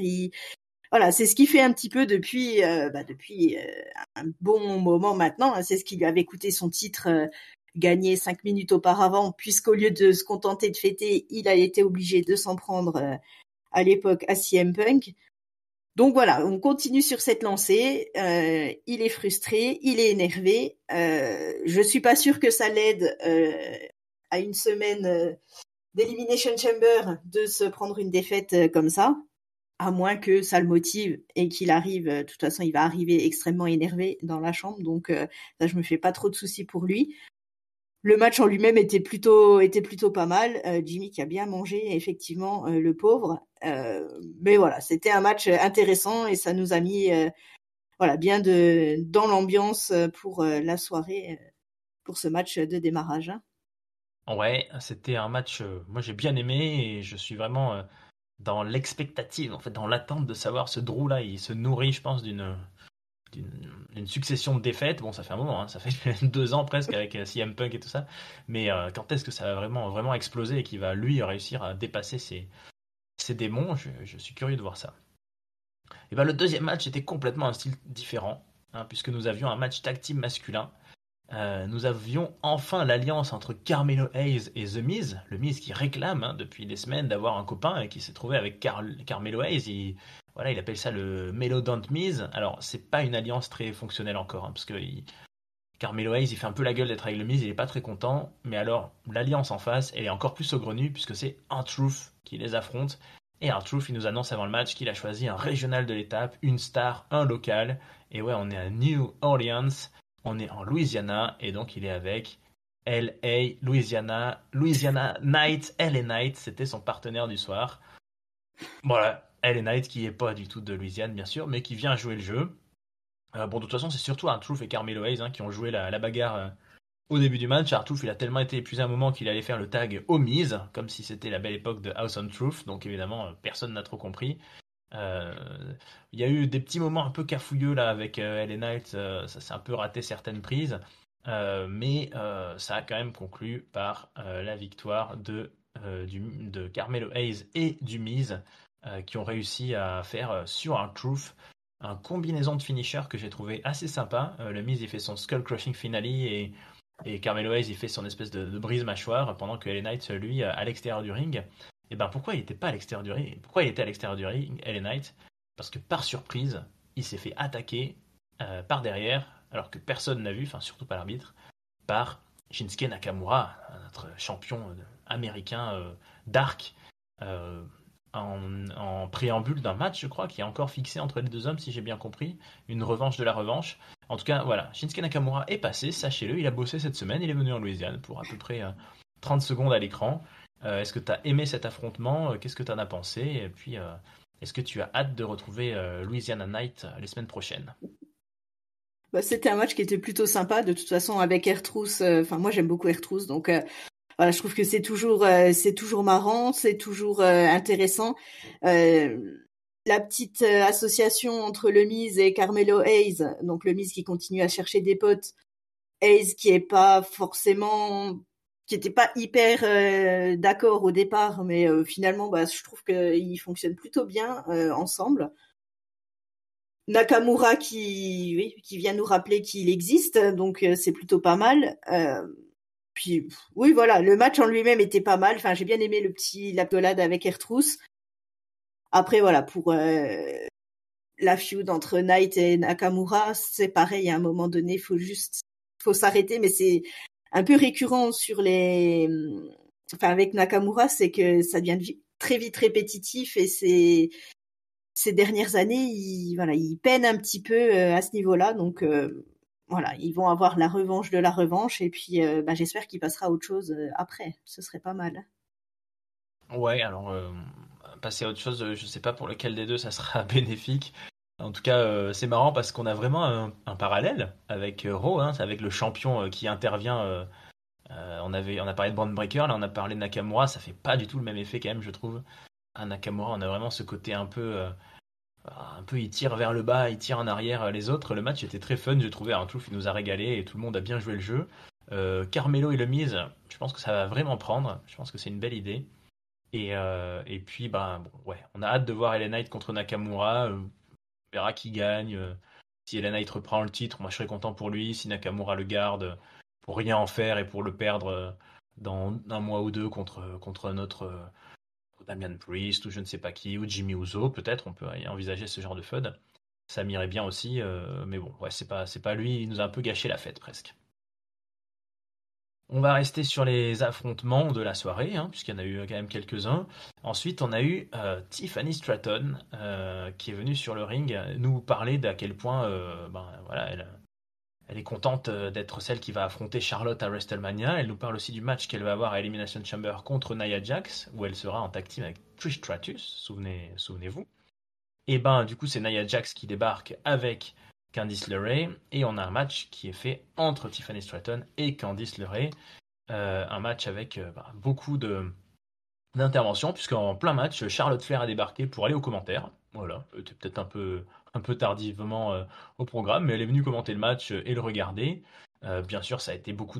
voilà, c'est ce qu'il fait un petit peu depuis un bon moment maintenant. C'est ce qui lui avait coûté son titre gagné 5 minutes auparavant, puisqu'au lieu de se contenter de fêter, il a été obligé de s'en prendre à l'époque à CM Punk. Donc voilà, on continue sur cette lancée. Il est frustré, il est énervé. Je suis pas sûre que ça l'aide à une semaine d'Elimination Chamber de se prendre une défaite comme ça, à moins que ça le motive et qu'il arrive. De toute façon, il va arriver extrêmement énervé dans la chambre, donc ça, je me fais pas trop de soucis pour lui. Le match en lui-même était plutôt pas mal. Jimmy qui a bien mangé, effectivement, le pauvre. Mais voilà, c'était un match intéressant et ça nous a mis voilà, bien dans l'ambiance pour la soirée, pour ce match de démarrage, hein. Ouais, c'était un match, moi j'ai bien aimé et je suis vraiment dans l'expectative, en fait, dans l'attente de savoir ce Drew là, il se nourrit, je pense, d'une succession de défaites. Bon, ça fait un moment, hein, ça fait 2 ans presque avec CM Punk et tout ça. Mais quand est-ce que ça va vraiment, vraiment exploser et qu'il va lui réussir à dépasser ses démons? Je suis curieux de voir ça. Et ben, le deuxième match était complètement un style différent, hein, puisque nous avions un match tag team masculin. Nous avions enfin l'alliance entre Carmelo Hayes et The Miz. Le Miz qui réclame hein, depuis des semaines d'avoir un copain et qui s'est trouvé avec Carmelo Hayes. Voilà, il appelle ça le Melodont Miz. Alors, c'est pas une alliance très fonctionnelle encore, hein, parce que Carmelo Hayes, il fait un peu la gueule d'être avec le Miz, il est pas très content. Mais alors, l'alliance en face, elle est encore plus saugrenue, puisque c'est R-Truth qui les affronte. Et R-Truth, il nous annonce avant le match qu'il a choisi un régional de l'étape, une star, un local. Et ouais, on est à New Orleans. On est en Louisiana et donc il est avec LA, Louisiana Knight, LA Knight, c'était son partenaire du soir. Voilà, LA Knight qui est pas du tout de Louisiane bien sûr, mais qui vient jouer le jeu. Bon, de toute façon, c'est surtout R-Truth et Carmelo Hayes hein, qui ont joué la bagarre au début du match. R-Truth, il a tellement été épuisé à un moment qu'il allait faire le tag au Miz, comme si c'était la belle époque de House on Truth. Donc évidemment, personne n'a trop compris. Euh, Il y a eu des petits moments un peu cafouilleux là avec LA Knight, ça s'est un peu raté certaines prises, mais ça a quand même conclu par la victoire de Carmelo Hayes et du Miz qui ont réussi à faire sur un Truth un combinaison de finisher que j'ai trouvé assez sympa. Le Miz il fait son Skull Crushing Finale et Carmelo Hayes il fait son espèce de brise-mâchoire pendant que LA Knight lui à l'extérieur du ring. Et ben pourquoi il était pas à l'extérieur du ring? Pourquoi il était à l'extérieur du ring, LA Knight? Parce que par surprise, il s'est fait attaquer par derrière, alors que personne n'a vu, enfin surtout pas l'arbitre, par Shinsuke Nakamura, notre champion américain Dark, euh, en préambule d'un match, je crois, qui est encore fixé entre les deux hommes, si j'ai bien compris, une revanche de la revanche. En tout cas, voilà, Shinsuke Nakamura est passé, sachez-le, il a bossé cette semaine, il est venu en Louisiane pour à peu près 30 secondes à l'écran. Est-ce que tu as aimé cet affrontement? Qu'est-ce que tu en as pensé? Et puis, est-ce que tu as hâte de retrouver Louisiana Knight les semaines prochaines? Bah, c'était un match qui était plutôt sympa. De toute façon, avec R-Truth, enfin moi j'aime beaucoup R-Truth, donc voilà, je trouve que c'est toujours marrant, c'est toujours intéressant. Euh, la petite association entre le Miz et Carmelo Hayes, donc le Miz qui continue à chercher des potes, Hayes qui était pas hyper d'accord au départ, mais finalement, je trouve qu'ils fonctionnent plutôt bien ensemble. Nakamura qui vient nous rappeler qu'il existe, donc c'est plutôt pas mal. Puis oui, voilà, le match en lui-même était pas mal. Enfin, j'ai bien aimé l'accolade avec Ertrous. Après, voilà, pour la feud entre Knight et Nakamura, c'est pareil. À un moment donné, faut s'arrêter. Mais c'est un peu récurrent avec Nakamura, c'est que ça devient très vite répétitif et ces dernières années, il peine un petit peu à ce niveau-là. Donc voilà, ils vont avoir la revanche de la revanche et puis j'espère qu'il passera à autre chose après. Ce serait pas mal. Ouais, alors passer à autre chose, je sais pas pour lequel des deux ça sera bénéfique. En tout cas, c'est marrant parce qu'on a vraiment un parallèle avec Raw, hein, c'est avec le champion qui intervient. On a parlé de Braun Breaker, là on a parlé de Nakamura, ça fait pas du tout le même effet quand même, je trouve. À Nakamura, on a vraiment ce côté un peu, il tire vers le bas, il tire en arrière les autres. Le match était très fun, j'ai trouvé. Arnold il nous a régalé et tout le monde a bien joué le jeu. Carmelo et le Miz, je pense que ça va vraiment prendre. Je pense que c'est une belle idée. Et puis, ouais, on a hâte de voir LA Knight contre Nakamura. On verra qui gagne. Si LA Knight reprend le titre, moi je serais content pour lui. Si Nakamura le garde, pour rien en faire et pour le perdre dans un mois ou deux contre notre Damian Priest ou je ne sais pas qui, ou Jimmy Uso, peut-être, on peut envisager ce genre de feud. Ça m'irait bien aussi, mais bon, ouais, c'est pas lui, il nous a un peu gâché la fête presque. On va rester sur les affrontements de la soirée, hein, puisqu'il y en a eu quand même quelques-uns. Ensuite, on a eu Tiffany Stratton, qui est venue sur le ring nous parler d'à quel point voilà, elle est contente d'être celle qui va affronter Charlotte à WrestleMania. Elle nous parle aussi du match qu'elle va avoir à Elimination Chamber contre Nia Jax, où elle sera en tag team avec Trish Stratus, souvenez-vous. Et du coup, c'est Nia Jax qui débarque avec Candice LeRae, et on a un match qui est fait entre Tiffany Stratton et Candice LeRae. Un match avec beaucoup d'interventions, puisqu'en plein match, Charlotte Flair a débarqué pour aller aux commentaires. Voilà, c'était peut-être un peu tardivement au programme, mais elle est venue commenter le match et le regarder. Bien sûr, ça a été beaucoup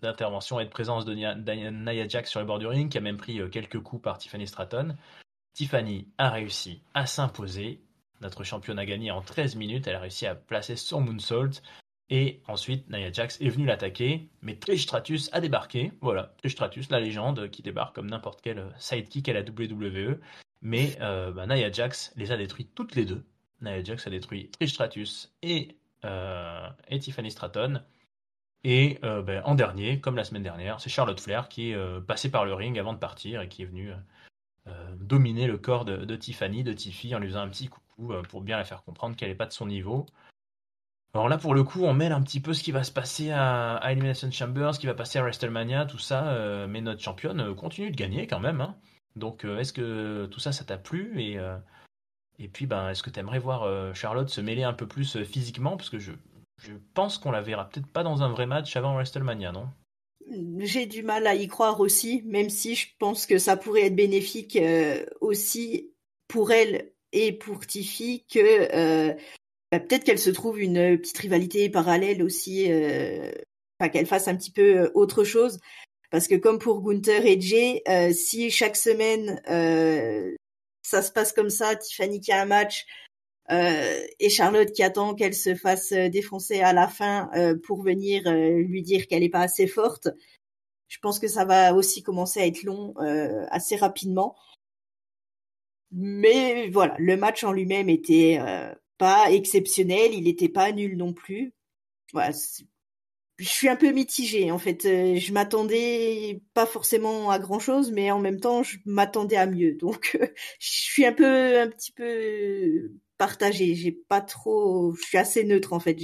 d'interventions et de présence de Nia Jax sur le bord du ring, qui a même pris quelques coups par Tiffany Stratton. Tiffany a réussi à s'imposer. Notre championne a gagné en 13 minutes. Elle a réussi à placer son moonsault. Et ensuite, Nia Jax est venue l'attaquer, mais Trish Stratus a débarqué. Voilà, Trish Stratus, la légende, qui débarque comme n'importe quel sidekick à la WWE. Mais Nia Jax les a détruits toutes les deux. Nia Jax a détruit Trish Stratus et Tiffany Stratton. Et en dernier, comme la semaine dernière, c'est Charlotte Flair qui est passée par le ring avant de partir et qui est venue dominer le corps de Tiffany, de Tiffy, en lui faisant un petit coucou pour bien la faire comprendre qu'elle n'est pas de son niveau. Alors là, pour le coup, on mêle un petit peu ce qui va se passer à Elimination Chamber, ce qui va passer à WrestleMania, tout ça, mais notre championne continue de gagner quand même, hein. Donc, est-ce que tout ça, ça t'a plu et puis, est-ce que tu aimerais voir Charlotte se mêler un peu plus physiquement? Parce que je pense qu'on la verra peut-être pas dans un vrai match avant WrestleMania, non? J'ai du mal à y croire aussi, même si je pense que ça pourrait être bénéfique aussi pour elle et pour Tiffy que peut-être qu'elle se trouve une petite rivalité parallèle aussi, qu'elle fasse un petit peu autre chose. Parce que comme pour Gunther et Jay, si chaque semaine ça se passe comme ça, Tiffany qui a un match et Charlotte qui attend qu'elle se fasse défoncer à la fin pour venir lui dire qu'elle est pas assez forte, je pense que ça va aussi commencer à être long assez rapidement. Mais voilà, le match en lui-même était pas exceptionnel, il était pas nul non plus. Voilà, je suis un peu mitigée en fait. Je m'attendais pas forcément à grand chose, mais en même temps, je m'attendais à mieux. Donc, je suis un petit peu partagée. J'ai pas trop. Je suis assez neutre en fait.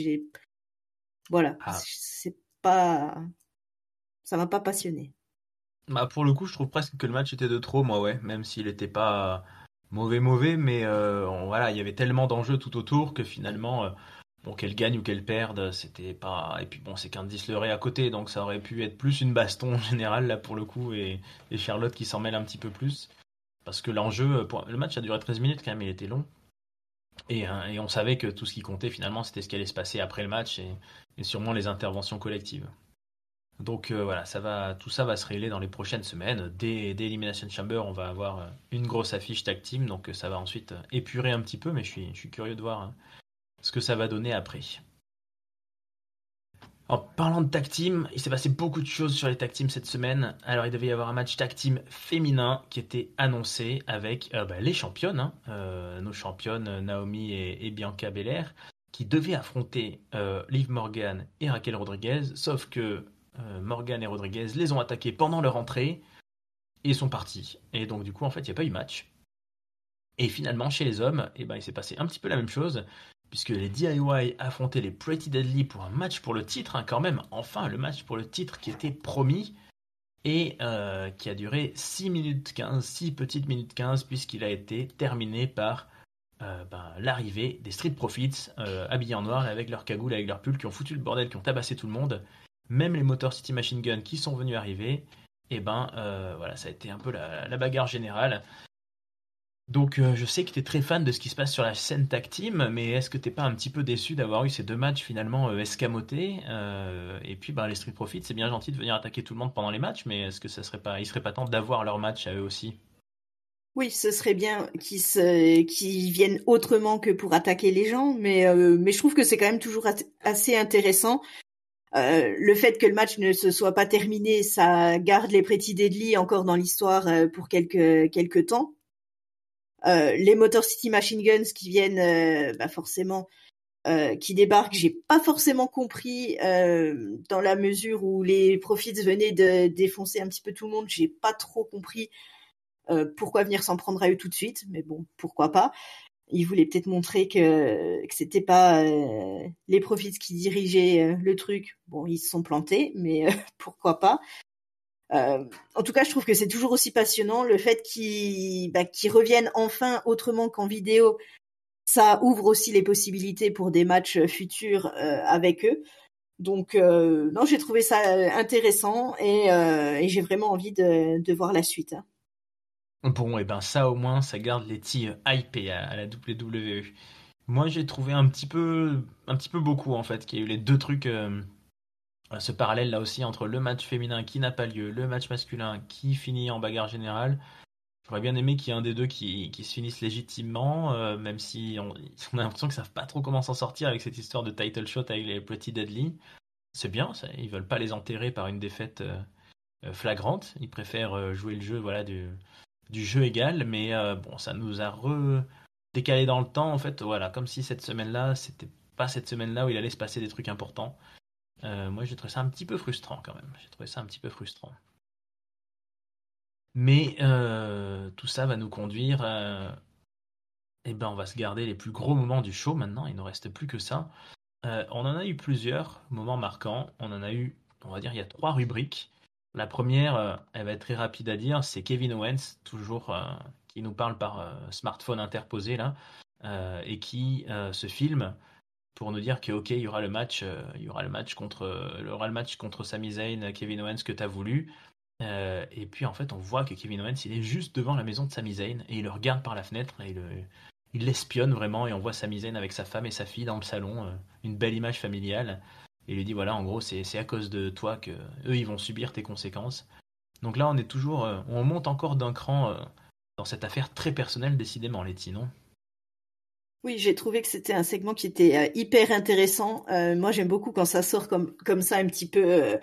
Voilà, Ah. c'est pas. Ça m'a pas passionné. Pour le coup, je trouve presque que le match était de trop, moi, ouais. Même s'il n'était pas mauvais, mais voilà, il y avait tellement d'enjeux tout autour que finalement, bon, qu'elle gagne ou qu'elle perde, c'était pas. Et puis bon, c'est Candice LeRae à côté, donc ça aurait pu être plus une baston en général, là, pour le coup, et Charlotte qui s'en mêle un petit peu plus. Parce que l'enjeu, le match a duré 13 minutes quand même, il était long. Et on savait que tout ce qui comptait finalement, c'était ce qui allait se passer après le match et sûrement les interventions collectives. Donc voilà, tout ça va se régler dans les prochaines semaines. Dès Elimination Chamber, on va avoir une grosse affiche tag team, donc ça va ensuite épurer un petit peu, mais je suis curieux de voir ce que ça va donner après. En parlant de tag team, il s'est passé beaucoup de choses sur les tag teams cette semaine. Alors il devait y avoir un match tag team féminin qui était annoncé avec les championnes, hein, nos championnes Naomi et Bianca Belair, qui devaient affronter Liv Morgan et Raquel Rodriguez, sauf que Morgan et Rodriguez les ont attaqués pendant leur entrée et sont partis. Et donc du coup en fait il n'y a pas eu match. Et finalement chez les hommes, il s'est passé un petit peu la même chose, puisque les DIY affrontaient les Pretty Deadly pour un match pour le titre, hein, quand même, enfin le match pour le titre qui était promis, et qui a duré 6 minutes 15, 6 petites minutes 15, puisqu'il a été terminé par l'arrivée des Street Profits, habillés en noir, avec leurs cagoules, avec leurs pulls, qui ont foutu le bordel, qui ont tabassé tout le monde, même les Motor City Machine Gun qui sont venus arriver, et voilà, ça a été un peu la bagarre générale. Donc je sais que tu es très fan de ce qui se passe sur la scène tag team, mais est-ce que t'es pas un petit peu déçu d'avoir eu ces deux matchs finalement escamotés et puis les Street Profits, c'est bien gentil de venir attaquer tout le monde pendant les matchs, mais est-ce que il serait pas temps d'avoir leur match à eux aussi? Oui, ce serait bien qu'ils viennent autrement que pour attaquer les gens, mais je trouve que c'est quand même toujours assez intéressant. Le fait que le match ne se soit pas terminé, ça garde les Pretty Deadly encore dans l'histoire pour quelques temps. Les Motor City Machine Guns qui viennent forcément qui débarquent, j'ai pas forcément compris dans la mesure où les Profits venaient de défoncer un petit peu tout le monde, j'ai pas trop compris pourquoi venir s'en prendre à eux tout de suite, mais bon, pourquoi pas. Ils voulaient peut-être montrer que c'était pas les Profits qui dirigeaient le truc. Bon, ils se sont plantés, mais pourquoi pas. En tout cas, je trouve que c'est toujours aussi passionnant le fait qu'ils reviennent enfin autrement qu'en vidéo. Ça ouvre aussi les possibilités pour des matchs futurs avec eux. Donc, non, j'ai trouvé ça intéressant et j'ai vraiment envie de voir la suite. Hein. Bon, et ben ça au moins, ça garde les petits hypés à la WWE. Moi j'ai trouvé un petit peu beaucoup en fait, qu'il y a eu les deux trucs, ce parallèle là aussi entre le match féminin qui n'a pas lieu, le match masculin qui finit en bagarre générale. J'aurais bien aimé qu'il y ait un des deux qui se finisse légitimement, même si on a l'impression qu'ils savent pas trop comment s'en sortir avec cette histoire de title shot avec les Pretty Deadly. C'est bien, ça, ils veulent pas les enterrer par une défaite flagrante. Ils préfèrent jouer le jeu, voilà, du jeu égal. Mais bon, ça nous a décalé dans le temps, en fait. Voilà, comme si cette semaine-là, c'était pas cette semaine-là où il allait se passer des trucs importants. Moi, j'ai trouvé ça un petit peu frustrant quand même. J'ai trouvé ça un petit peu frustrant. Mais tout ça va nous conduire. On va se garder les plus gros moments du show maintenant. Il ne nous reste plus que ça. On en a eu plusieurs moments marquants. On en a eu, on va dire, il y a trois rubriques. La première, elle va être très rapide à dire, c'est Kevin Owens, toujours qui nous parle par smartphone interposé là, et qui se filme pour nous dire que ok, il y aura le match contre Sami Zayn, Kevin Owens que tu as voulu. Et puis en fait, on voit que Kevin Owens, il est juste devant la maison de Sami Zayn et il le regarde par la fenêtre et il l'espionne vraiment et on voit Sami Zayn avec sa femme et sa fille dans le salon, une belle image familiale. Et il lui dit voilà, en gros, c'est à cause de toi que eux ils vont subir tes conséquences. Donc là, on monte encore d'un cran dans cette affaire très personnelle, décidément, Letty, non? Oui, j'ai trouvé que c'était un segment qui était hyper intéressant. Moi, j'aime beaucoup quand ça sort comme ça un petit peu,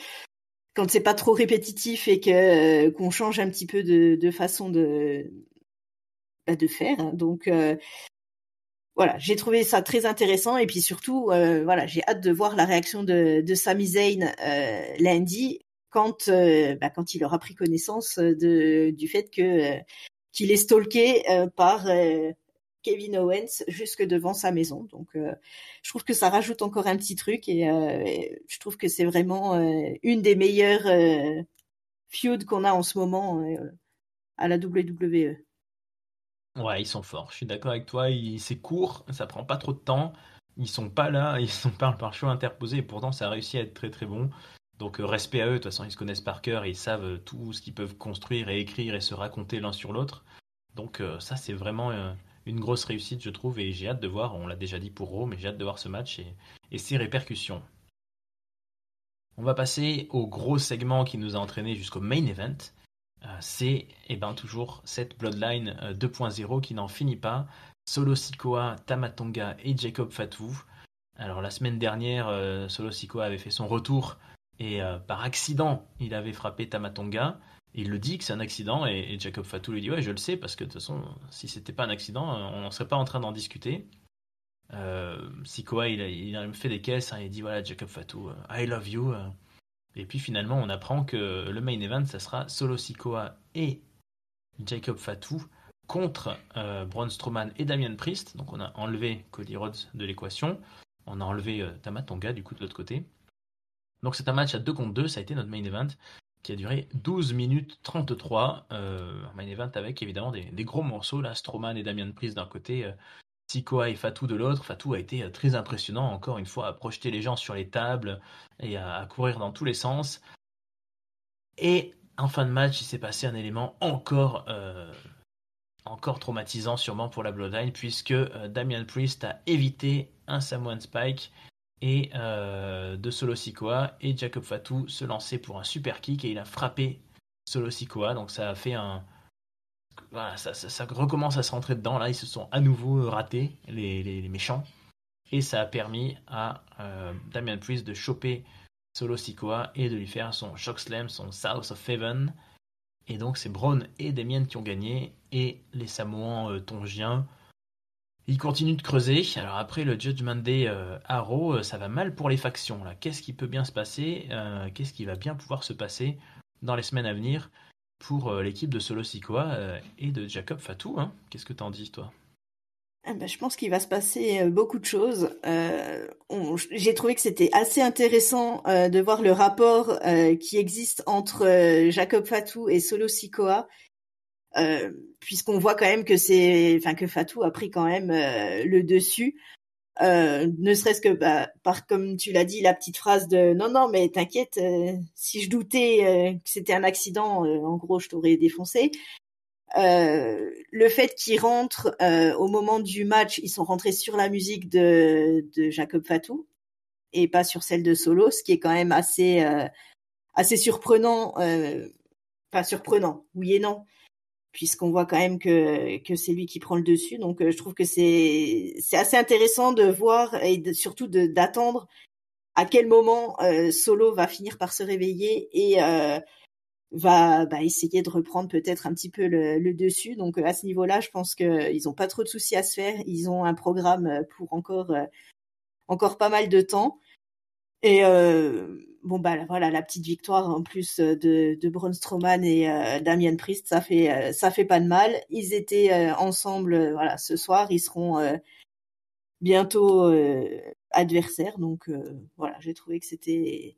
quand c'est pas trop répétitif et que qu'on change un petit peu de façon de faire. Hein. Donc voilà, j'ai trouvé ça très intéressant et puis surtout, voilà, j'ai hâte de voir la réaction de Sami Zayn lundi quand il aura pris connaissance du fait qu'il est stalké par Kevin Owens jusque devant sa maison. Donc, je trouve que ça rajoute encore un petit truc et je trouve que c'est vraiment une des meilleures feuds qu'on a en ce moment à la WWE. Ouais, ils sont forts. Je suis d'accord avec toi. C'est court, ça prend pas trop de temps. Ils sont pas là, ils sont par choix interposé et pourtant ça a réussi à être très très bon. Donc respect à eux. De toute façon, ils se connaissent par cœur et ils savent tout ce qu'ils peuvent construire et écrire et se raconter l'un sur l'autre. Donc ça, c'est vraiment une grosse réussite, je trouve, et j'ai hâte de voir, on l'a déjà dit pour Raw, mais j'ai hâte de voir ce match et ses répercussions. On va passer au gros segment qui nous a entraîné jusqu'au main event. C'est toujours cette Bloodline 2.0 qui n'en finit pas. Solo Sikoa, Tama Tonga et Jacob Fatu. Alors la semaine dernière, Solo Sikoa avait fait son retour et par accident, il avait frappé Tama Tonga. Il le dit que c'est un accident et Jacob Fatu lui dit ouais je le sais parce que de toute façon si c'était pas un accident on n'en serait pas en train d'en discuter. Sikoa il a fait des caisses, hein, il dit voilà Jacob Fatu, I love you. Et puis finalement, on apprend que le main event, ça sera Solo Sikoa et Jacob Fatu contre Braun Strowman et Damian Priest. Donc on a enlevé Cody Rhodes de l'équation. On a enlevé Tama Tonga du coup de l'autre côté. Donc c'est un match à 2 contre 2, ça a été notre main event qui a duré 12 minutes 33. Un main event avec évidemment des gros morceaux, là, Strowman et Damian Priest d'un côté, Sikoa et Fatu de l'autre. Fatu a été très impressionnant, encore une fois, à projeter les gens sur les tables et à courir dans tous les sens. Et en fin de match, il s'est passé un élément encore traumatisant sûrement pour la Bloodline, puisque Damian Priest a évité un Samoan Spike et de Solo Sikoa, et Jacob Fatu se lançait pour un super kick et il a frappé Solo Sikoa. Donc ça a fait un... Voilà, ça recommence à se rentrer dedans. Là, ils se sont à nouveau ratés, les méchants. Et ça a permis à Damian Priest de choper Solo Sikoa et de lui faire son Chokeslam, son South of Heaven. Et donc c'est Braun et Damien qui ont gagné. Et les Samoans tongiens, ils continuent de creuser. Alors après le Judgment Day à Raw, ça va mal pour les factions. Là. Qu'est-ce qui peut bien se passer Qu'est-ce qui va bien pouvoir se passer dans les semaines à venir pour l'équipe de Solo Sikoa et de Jacob Fatu, hein. Qu'est-ce que t'en dis, toi? Je pense qu'il va se passer beaucoup de choses. J'ai trouvé que c'était assez intéressant de voir le rapport qui existe entre Jacob Fatu et Solo Sikoa, puisqu'on voit quand même que Fatu a pris quand même le dessus. Ne serait-ce que par comme tu l'as dit la petite phrase de non mais t'inquiète, si je doutais que c'était un accident, en gros je t'aurais défoncé. Le fait qu'ils rentrent au moment du match, ils sont rentrés sur la musique de Jacob Fatu et pas sur celle de Solo, ce qui est quand même assez surprenant. Pas surprenant, oui et non, puisqu'on voit quand même que c'est lui qui prend le dessus. Donc je trouve que c'est assez intéressant de voir et surtout d'attendre à quel moment Solo va finir par se réveiller et va essayer de reprendre peut-être un petit peu le dessus. Donc à ce niveau-là, je pense qu'ils ont pas trop de soucis à se faire. Ils ont un programme pour encore pas mal de temps. Et voilà, la petite victoire en plus de Braun Strowman et Damian Priest, ça fait pas de mal. Ils étaient ensemble, voilà, ce soir, ils seront bientôt adversaires. Donc voilà, j'ai trouvé que c'était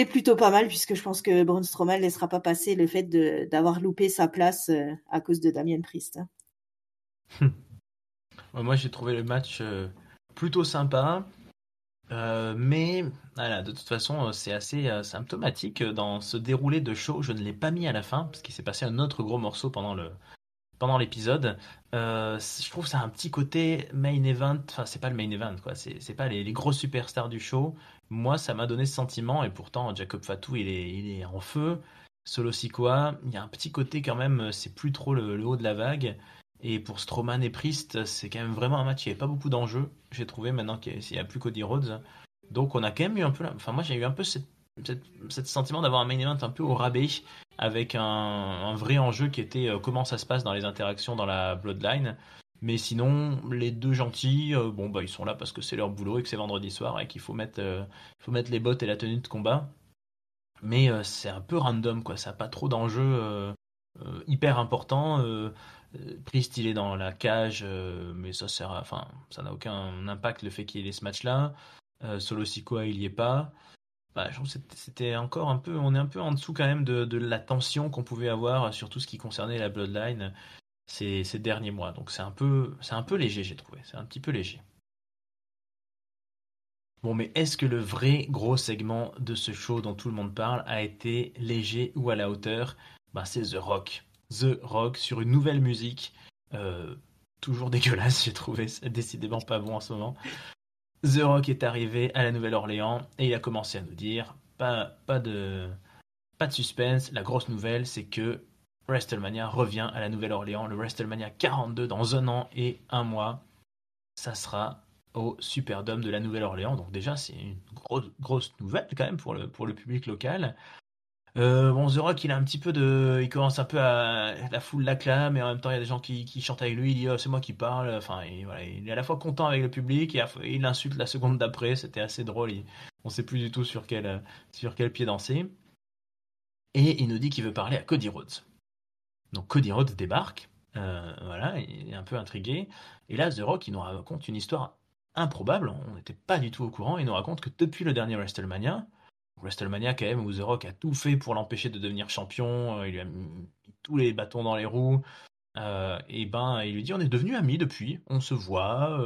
plutôt pas mal puisque je pense que Braun Strowman laissera pas passer le fait d'avoir loupé sa place à cause de Damian Priest. Moi, j'ai trouvé le match plutôt sympa. Mais voilà, de toute façon, c'est assez symptomatique dans ce déroulé de show. Je ne l'ai pas mis à la fin parce qu'il s'est passé un autre gros morceau pendant l'épisode. Je trouve que ça a un petit côté main event. Enfin, c'est pas le main event, quoi. C'est pas les gros superstars du show. Moi, ça m'a donné ce sentiment. Et pourtant, Jacob Fatu, il est en feu. Solo Sikoa, il y a un petit côté quand même. C'est plus trop le haut de la vague. Et pour Strowman et Priest, c'est quand même vraiment un match. Il n'y avait pas beaucoup d'enjeux. J'ai trouvé maintenant qu'il n'y a plus Cody Rhodes. Donc, on a quand même eu un peu. Enfin, moi, j'ai eu un peu cette sentiment d'avoir un main event un peu au rabais avec un vrai enjeu qui était comment ça se passe dans les interactions dans la Bloodline. Mais sinon, les deux gentils, ils sont là parce que c'est leur boulot et que c'est vendredi soir et faut mettre les bottes et la tenue de combat. Mais c'est un peu random, quoi. Ça n'a pas trop d'enjeux hyper importants. Priest, il est dans la cage, mais enfin, ça n'a aucun impact le fait qu'il ait ce match-là. Solo Sikoa, il y est pas. Je trouve que c'était encore un peu, on est un peu en dessous quand même de la tension qu'on pouvait avoir sur tout ce qui concernait la Bloodline ces derniers mois. Donc c'est un peu léger, j'ai trouvé. C'est un petit peu léger. Bon, mais est-ce que le vrai gros segment de ce show dont tout le monde parle a été léger ou à la hauteur? C'est The Rock. The Rock sur une nouvelle musique. Euh, Toujours dégueulasse, j'ai trouvé, c'est décidément pas bon en ce moment. The Rock est arrivé à la Nouvelle-Orléans et il a commencé à nous dire pas de suspense. La grosse nouvelle, c'est que WrestleMania revient à la Nouvelle-Orléans. Le WrestleMania 42 dans 1 an et 1 mois. Ça sera au Superdome de la Nouvelle-Orléans. Donc déjà, c'est une grosse nouvelle quand même pour le public local. Bon, The Rock, il commence un peu à, la foule l'acclame, mais en même temps, il y a des gens qui chantent avec lui. Il dit, oh, c'est moi qui parle. Enfin, voilà, il est à la fois content avec le public et il insulte la seconde d'après. C'était assez drôle. On sait plus du tout sur quel pied danser. Et il nous dit qu'il veut parler à Cody Rhodes. Donc Cody Rhodes débarque. Voilà, il est un peu intrigué. Et là, The Rock, il nous raconte une histoire improbable. On n'était pas du tout au courant. Il nous raconte que depuis le dernier WrestleMania quand même, où The Rock a tout fait pour l'empêcher de devenir champion, il lui a mis tous les bâtons dans les roues, et ben il lui dit on est devenus amis depuis, on se voit,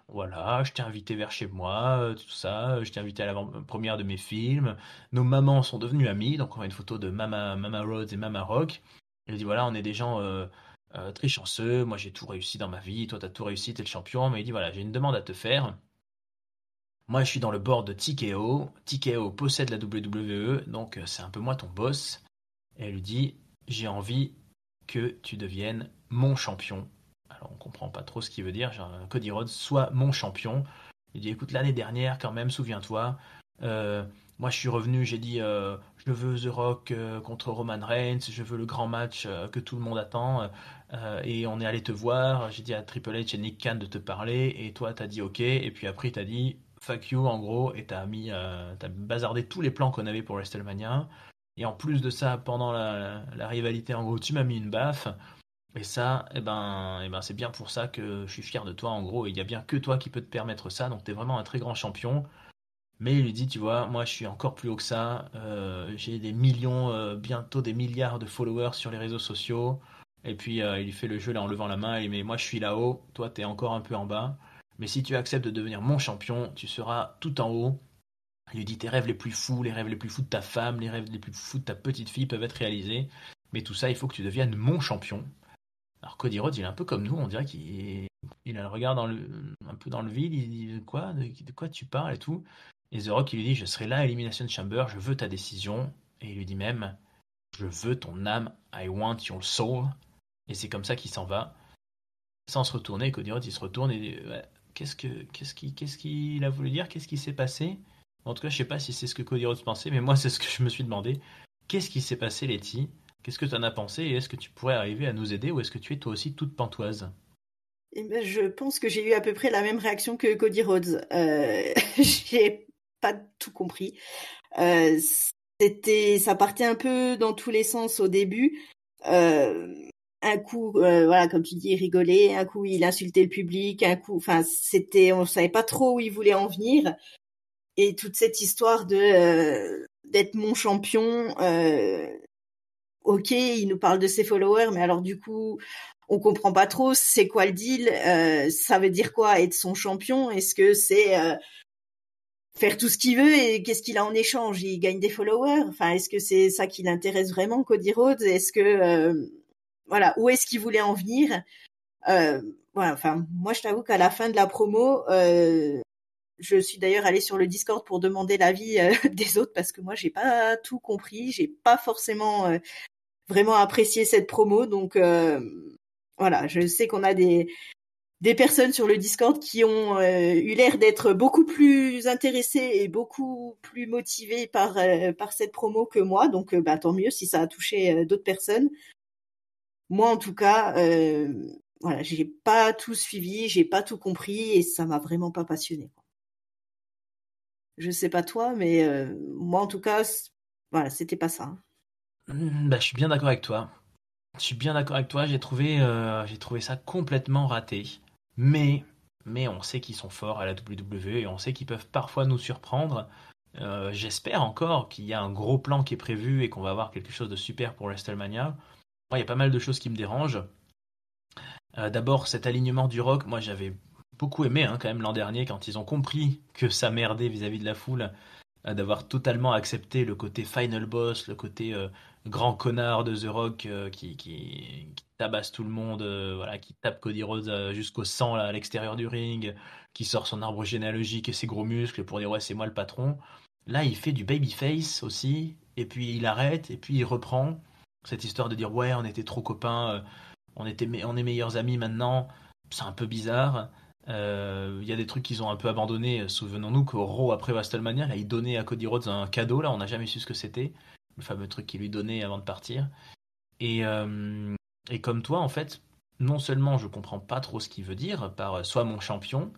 voilà, je t'ai invité vers chez moi, tout ça, je t'ai invité à l'avant-première de mes films, nos mamans sont devenues amies, donc on a une photo de Mama Rhodes et Mama Rock. Il dit voilà, on est des gens très chanceux, moi j'ai tout réussi dans ma vie, toi t'as tout réussi, t'es le champion, mais il dit voilà, j'ai une demande à te faire. Moi, je suis dans le board de TKO. TKO possède la WWE, donc c'est un peu moi ton boss. Et elle lui dit, j'ai envie que tu deviennes mon champion. Alors, on comprend pas trop ce qu'il veut dire. Genre, Cody Rhodes, soit mon champion. Il dit, écoute, l'année dernière, quand même, souviens-toi. euh, Moi, je suis revenu, j'ai dit, je veux The Rock contre Roman Reigns. Je veux le grand match que tout le monde attend. Et on est allé te voir. J'ai dit à Triple H et Nick Khan de te parler. Et toi, t'as dit OK. Et puis après, t'as dit fuck you en gros, et t'as bazardé tous les plans qu'on avait pour WrestleMania. Et en plus de ça, pendant la rivalité, en gros, tu m'as mis une baffe. Et ça, c'est bien pour ça que je suis fier de toi, en gros. Et il y a bien que toi qui peux te permettre ça. Donc t'es vraiment un très grand champion. Mais il lui dit, tu vois, moi je suis encore plus haut que ça. J'ai des millions, bientôt des milliards de followers sur les réseaux sociaux. Et puis il lui fait le jeu là en levant la main. Il dit, mais moi je suis là-haut, toi t'es encore un peu en bas. Mais si tu acceptes de devenir mon champion, tu seras tout en haut. Il lui dit tes rêves les plus fous, les rêves les plus fous de ta femme, les rêves les plus fous de ta petite fille peuvent être réalisés. Mais tout ça, il faut que tu deviennes mon champion. Alors Cody Rhodes, il est un peu comme nous, on dirait qu'il a le regard un peu dans le vide, il dit de quoi tu parles et tout. Et The Rock, il lui dit, je serai là à Elimination Chamber, je veux ta décision. Et il lui dit même, je veux ton âme, I want your soul. Et c'est comme ça qu'il s'en va, sans se retourner. Cody Rhodes, il se retourne et dit, ouais, qu'est-ce qu'il a voulu dire? Qu'est-ce qui s'est passé? En tout cas, je sais pas si c'est ce que Cody Rhodes pensait, mais moi, c'est ce que je me suis demandé. Qu'est-ce qui s'est passé, Letty? Qu'est-ce que tu en as pensé et est-ce que tu pourrais arriver à nous aider ou est-ce que tu es toi aussi toute pantoise? Eh ben, je pense que j'ai eu à peu près la même réaction que Cody Rhodes. J'ai pas tout compris. Euh, ça partait un peu dans tous les sens au début. Euh, un coup, voilà, comme tu dis, il rigolait. Un coup, il insultait le public. Un coup, enfin, on savait pas trop où il voulait en venir. Et toute cette histoire d'être mon champion. Ok, il nous parle de ses followers, mais alors du coup, on comprend pas trop. C'est quoi le deal? Ça veut dire quoi être son champion? Est-ce que c'est faire tout ce qu'il veut et qu'est-ce qu'il a en échange? Il gagne des followers. Enfin, est-ce que c'est ça qui l'intéresse vraiment, Cody Rhodes? Est-ce que voilà, où est-ce qu'il voulait en venir? Voilà, enfin, moi, je t'avoue qu'à la fin de la promo, je suis d'ailleurs allée sur le Discord pour demander l'avis des autres parce que moi, j'ai pas tout compris, j'ai pas forcément vraiment apprécié cette promo. Donc voilà, je sais qu'on a des personnes sur le Discord qui ont eu l'air d'être beaucoup plus intéressées et beaucoup plus motivées par cette promo que moi. Donc, bah, tant mieux si ça a touché d'autres personnes. Moi, en tout cas, voilà, j'ai pas tout suivi, j'ai pas tout compris et ça m'a vraiment pas passionné. Je sais pas toi, mais moi, en tout cas, voilà, c'était pas ça. Bah, je suis bien d'accord avec toi. Je suis bien d'accord avec toi, j'ai trouvé ça complètement raté. Mais, mais on sait qu'ils sont forts à la WWE et on sait qu'ils peuvent parfois nous surprendre. J'espère encore qu'il y a un gros plan qui est prévu et qu'on va avoir quelque chose de super pour WrestleMania. Moi, il y a pas mal de choses qui me dérangent. D'abord, cet alignement du Rock, moi j'avais beaucoup aimé hein, quand même l'an dernier quand ils ont compris que ça merdait vis-à-vis de la foule. d'avoir totalement accepté le côté final boss, le côté grand connard de The Rock qui tabasse tout le monde, voilà, qui tape Cody Rhodes jusqu'au sang là, à l'extérieur du ring, qui sort son arbre généalogique et ses gros muscles pour dire ouais c'est moi le patron. Là il fait du babyface aussi, et puis il arrête, et puis il reprend cette histoire de dire ouais on était trop copains, on est meilleurs amis maintenant, c'est un peu bizarre. Il y a des trucs qu'ils ont un peu abandonnés. Souvenons-nous qu'au Raw après WrestleMania, là, il donnait à Cody Rhodes un cadeau. Là, on n'a jamais su ce que c'était. Le fameux truc qu'il lui donnait avant de partir. Et, euh, et comme toi, en fait, non seulement je comprends pas trop ce qu'il veut dire par soit mon champion,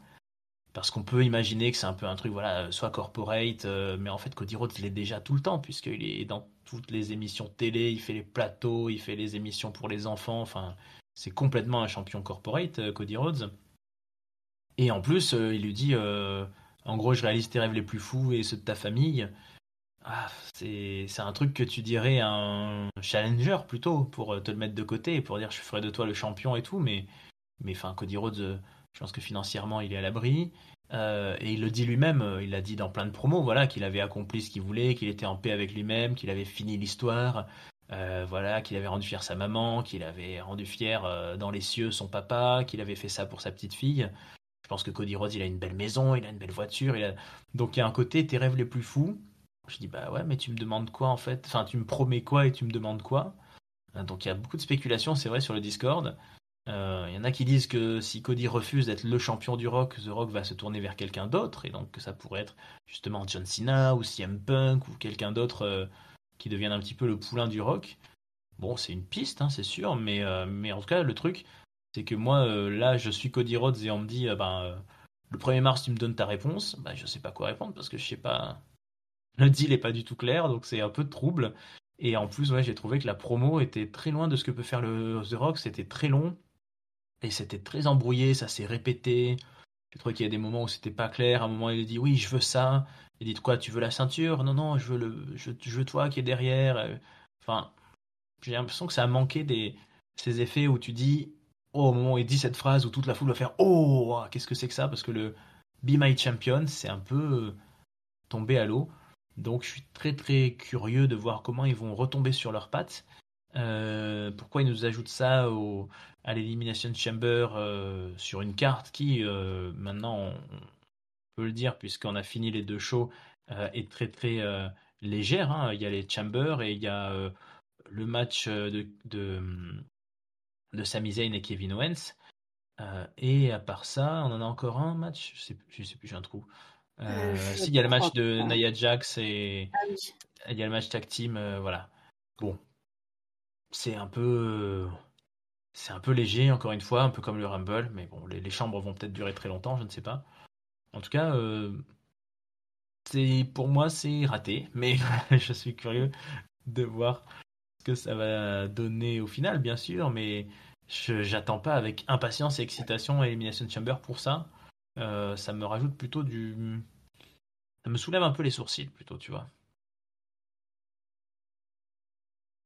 parce qu'on peut imaginer que c'est un peu un truc, voilà, soit corporate, mais en fait, Cody Rhodes, il est déjà tout le temps, puisqu'il est dans toutes les émissions de télé, il fait les plateaux, il fait les émissions pour les enfants. Enfin, c'est complètement un champion corporate, Cody Rhodes. Et en plus, il lui dit, en gros, je réalise tes rêves les plus fous et ceux de ta famille. Ah, c'est un truc que tu dirais à un challenger plutôt, pour te le mettre de côté et pour dire je ferai de toi le champion et tout. Mais enfin, Cody Rhodes, je pense que financièrement, il est à l'abri. Et il le dit lui-même, il l'a dit dans plein de promos, voilà, qu'il avait accompli ce qu'il voulait, qu'il était en paix avec lui-même, qu'il avait fini l'histoire, voilà, qu'il avait rendu fier sa maman, qu'il avait rendu fier dans les cieux son papa, qu'il avait fait ça pour sa petite fille. Je pense que Cody Rhodes, il a une belle maison, il a une belle voiture, donc il y a un côté tes rêves les plus fous. Je dis bah ouais, mais tu me demandes quoi en fait? Enfin, tu me promets quoi et tu me demandes quoi? Donc il y a beaucoup de spéculations, c'est vrai, sur le Discord. Il y en a qui disent que si Cody refuse d'être le champion du Rock, The Rock va se tourner vers quelqu'un d'autre, et donc que ça pourrait être justement John Cena ou CM Punk ou quelqu'un d'autre qui devienne un petit peu le poulain du Rock. Bon, c'est une piste, hein, c'est sûr, mais en tout cas, le truc, c'est que moi, là, je suis Cody Rhodes et on me dit, le 1er mars, tu me donnes ta réponse. Bah, je sais pas quoi répondre parce que je sais pas. Le deal est pas du tout clair, donc c'est un peu de trouble. Et en plus, ouais, j'ai trouvé que la promo était très loin de ce que peut faire le The Rock. C'était très long et c'était très embrouillé, ça s'est répété. J'ai trouvé qu'il y a des moments où c'était pas clair. À un moment, il a dit oui, je veux ça. Il dit quoi, tu veux la ceinture? Non, non, je veux toi qui est derrière. Enfin, j'ai l'impression que ça a manqué ces effets où tu dis, oh, au moment où il dit cette phrase, où toute la foule va faire, oh, qu'est-ce que c'est que ça? Parce que le Be My Champion, c'est un peu tombé à l'eau. Donc je suis très très curieux de voir comment ils vont retomber sur leurs pattes. Pourquoi ils nous ajoutent ça à l'Elimination Chamber sur une carte qui, maintenant, on peut le dire, puisqu'on a fini les deux shows, est très très légère, hein. Il y a les Chambers et il y a le match de Sami Zayn et Kevin Owens. Et à part ça, on en a encore un match. Je sais plus, j'ai un trou. Je Si, il y a le match crois de pas. Nia Jax et Ah oui. il y a le match tag team. Voilà. Bon, c'est un peu, c'est un peu léger, encore une fois, un peu comme le Rumble. Mais bon, les chambres vont peut-être durer très longtemps, je ne sais pas. En tout cas, pour moi, c'est raté. Mais je suis curieux de voir ce que ça va donner au final, bien sûr. Mais j'attends pas avec impatience et excitation Elimination Chamber pour ça. Ça me rajoute plutôt du. Ça me soulève un peu les sourcils, plutôt, tu vois.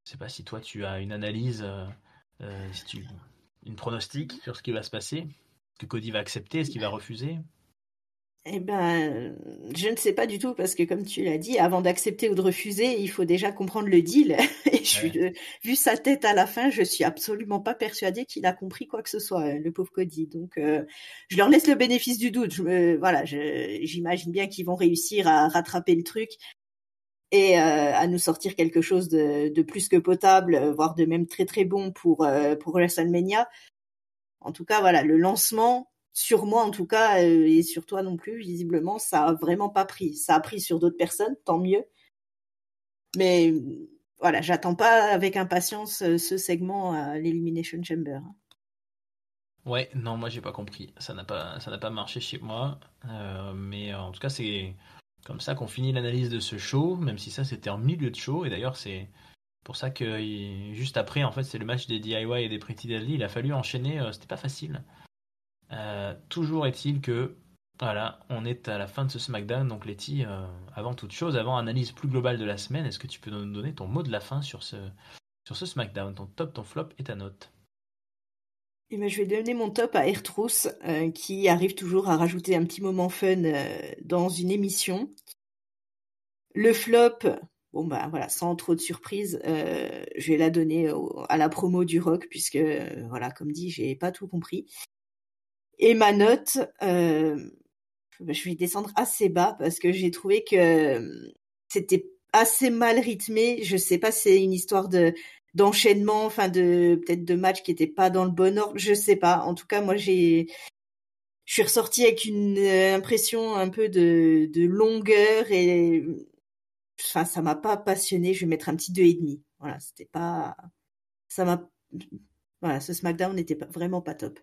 Je sais pas si toi tu as une analyse, si tu une pronostic sur ce qui va se passer. Est-ce que Cody va accepter? Est-ce qu'il va refuser? Eh ben, je ne sais pas du tout parce que comme tu l'as dit, avant d'accepter ou de refuser, il faut déjà comprendre le deal. Et Ouais. vu sa tête à la fin, je suis absolument pas persuadée qu'il a compris quoi que ce soit, le pauvre Cody. Donc, je leur laisse le bénéfice du doute. Voilà, j'imagine bien qu'ils vont réussir à rattraper le truc et à nous sortir quelque chose de plus que potable, voire de même très très bon pour WrestleMania. En tout cas, voilà, le lancement, sur moi en tout cas, et sur toi non plus, visiblement, ça a vraiment pas pris. Ça a pris sur d'autres personnes, tant mieux. Mais voilà, j'attends pas avec impatience ce segment à l'Elimination Chamber. Ouais, non, moi j'ai pas compris. Ça n'a pas marché chez moi. Mais en tout cas, c'est comme ça qu'on finit l'analyse de ce show, même si ça c'était en milieu de show. Et d'ailleurs, c'est pour ça que juste après, en fait, c'est le match des DIY et des Pretty Deadly. Il a fallu enchaîner, c'était pas facile. Toujours est-il que, voilà, on est à la fin de ce SmackDown. Donc, Letty, avant toute chose, avant analyse plus globale de la semaine, est-ce que tu peux nous donner ton mot de la fin sur ce SmackDown, ton top, ton flop et ta note? Et ben, je vais donner mon top à R-Truth, qui arrive toujours à rajouter un petit moment fun dans une émission. Le flop, bon bah voilà, sans trop de surprise, je vais la donner à la promo du Rock puisque voilà, comme dit, j'ai pas tout compris. Et ma note, je vais descendre assez bas parce que j'ai trouvé que c'était assez mal rythmé. Je sais pas si c'est une histoire d'enchaînement, enfin de peut-être de matchs qui étaient pas dans le bon ordre, je sais pas. En tout cas, moi je suis ressortie avec une impression un peu de longueur et enfin ça m'a pas passionné. Je vais mettre un petit 2,5. Voilà, c'était pas ça m'a voilà, ce SmackDown n'était pas vraiment pas top.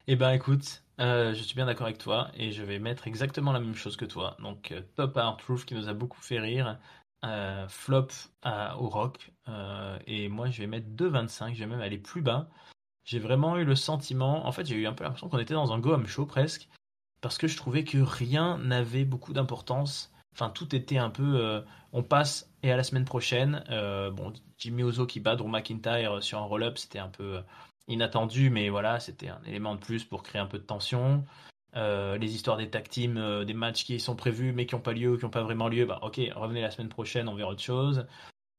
Eh ben écoute, je suis bien d'accord avec toi et je vais mettre exactement la même chose que toi. Donc top à R-Truth qui nous a beaucoup fait rire, flop au Rock et moi je vais mettre 2,25, je vais même aller plus bas. J'ai vraiment eu le sentiment, en fait j'ai eu un peu l'impression qu'on était dans un go-home show presque, parce que je trouvais que rien n'avait beaucoup d'importance. Enfin tout était un peu, on passe et à la semaine prochaine. Bon, Jimmy Uso qui bat Drew McIntyre sur un roll-up, c'était un peu inattendu, mais voilà, c'était un élément de plus pour créer un peu de tension. Les histoires des tag teams, des matchs qui sont prévus mais qui n'ont pas lieu, qui n'ont pas vraiment lieu, bah ok, revenez la semaine prochaine, on verra autre chose.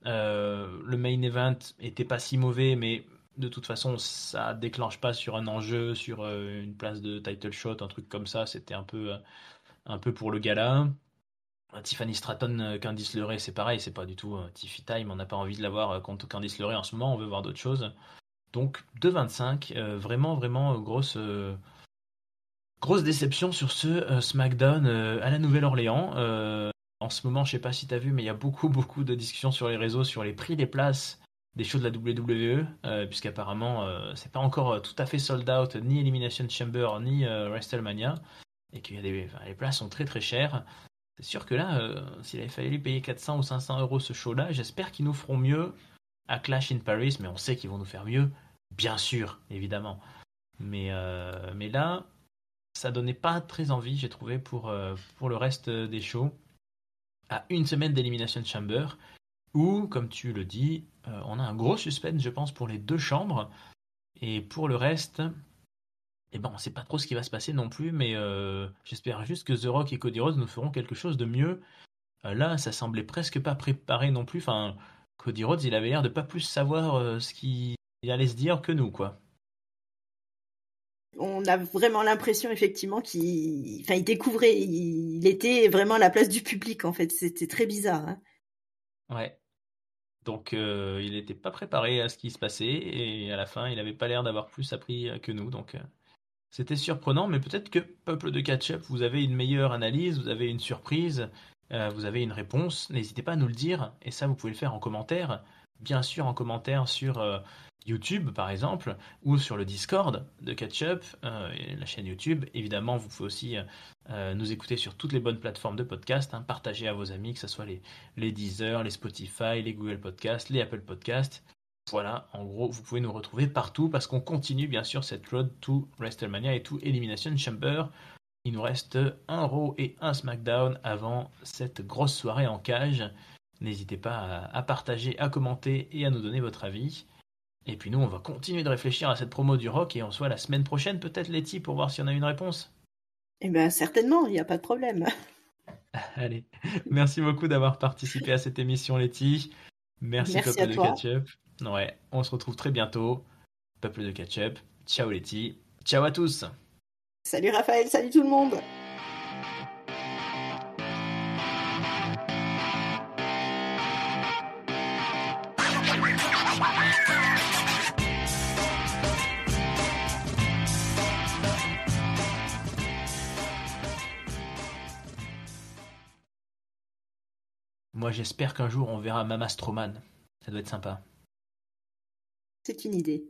Le main event était pas si mauvais, mais de toute façon, ça déclenche pas sur un enjeu, sur une place de title shot, un truc comme ça. C'était un peu pour le gala. Tiffany Stratton, Candice LeRae, c'est pareil, c'est pas du tout Tiffy Time. On n'a pas envie de la voir contre Candice LeRae en ce moment, on veut voir d'autres choses. Donc 2,25, vraiment, vraiment grosse déception sur ce SmackDown à la Nouvelle-Orléans. En ce moment, je sais pas si tu as vu, mais il y a beaucoup, beaucoup de discussions sur les réseaux sur les prix des places des shows de la WWE, puisqu'apparemment, c'est pas encore tout à fait sold out, ni Elimination Chamber, ni WrestleMania, et qu'il y a enfin, les places sont très très chères. C'est sûr que là, s'il avait fallu payer 400 ou 500 euros ce show-là, j'espère qu'ils nous feront mieux à Clash in Paris, mais on sait qu'ils vont nous faire mieux, bien sûr, évidemment. Mais là, ça donnait pas très envie, j'ai trouvé, pour le reste des shows. À une semaine d'Elimination Chamber, où, comme tu le dis, on a un gros suspense, je pense, pour les deux chambres. Et pour le reste, eh ben, on sait pas trop ce qui va se passer non plus, mais j'espère juste que The Rock et Cody Rhodes nous feront quelque chose de mieux. Là, ça semblait presque pas préparé non plus. Enfin, Cody Rhodes, il avait l'air de pas plus savoir ce qu'il allait se dire que nous, quoi. On a vraiment l'impression effectivement enfin, il découvrait, il était vraiment à la place du public en fait. C'était très bizarre, hein. Ouais. Donc, il n'était pas préparé à ce qui se passait, et à la fin, il avait pas l'air d'avoir plus appris que nous. Donc, c'était surprenant, mais peut-être que, peuple de catch-up, vous avez une meilleure analyse, vous avez une surprise, vous avez une réponse. N'hésitez pas à nous le dire, et ça, vous pouvez le faire en commentaire. Bien sûr, en commentaire sur YouTube, par exemple, ou sur le Discord de Catch-up, et la chaîne YouTube. Évidemment, vous pouvez aussi nous écouter sur toutes les bonnes plateformes de podcast, hein, partager à vos amis, que ce soit les Deezer, les Spotify, les Google Podcasts, les Apple Podcasts. Voilà, en gros, vous pouvez nous retrouver partout parce qu'on continue bien sûr cette road to WrestleMania et to Elimination Chamber. Il nous reste un Raw et un SmackDown avant cette grosse soirée en cage. N'hésitez pas à partager, à commenter et à nous donner votre avis. Et puis nous, on va continuer de réfléchir à cette promo du Rock et on se voit la semaine prochaine peut-être, Letty, pour voir si on a une réponse. Eh ben certainement, il n'y a pas de problème. Allez, merci beaucoup d'avoir participé à cette émission, Letty. Merci, Merci à peuple de toi. Catch-up. Ouais, on se retrouve très bientôt. Peuple de Catch-up. Ciao, Letty. Ciao à tous. Salut Raphaël, salut tout le monde. Moi, j'espère qu'un jour on verra Mama Stroman. Ça doit être sympa. C'est une idée.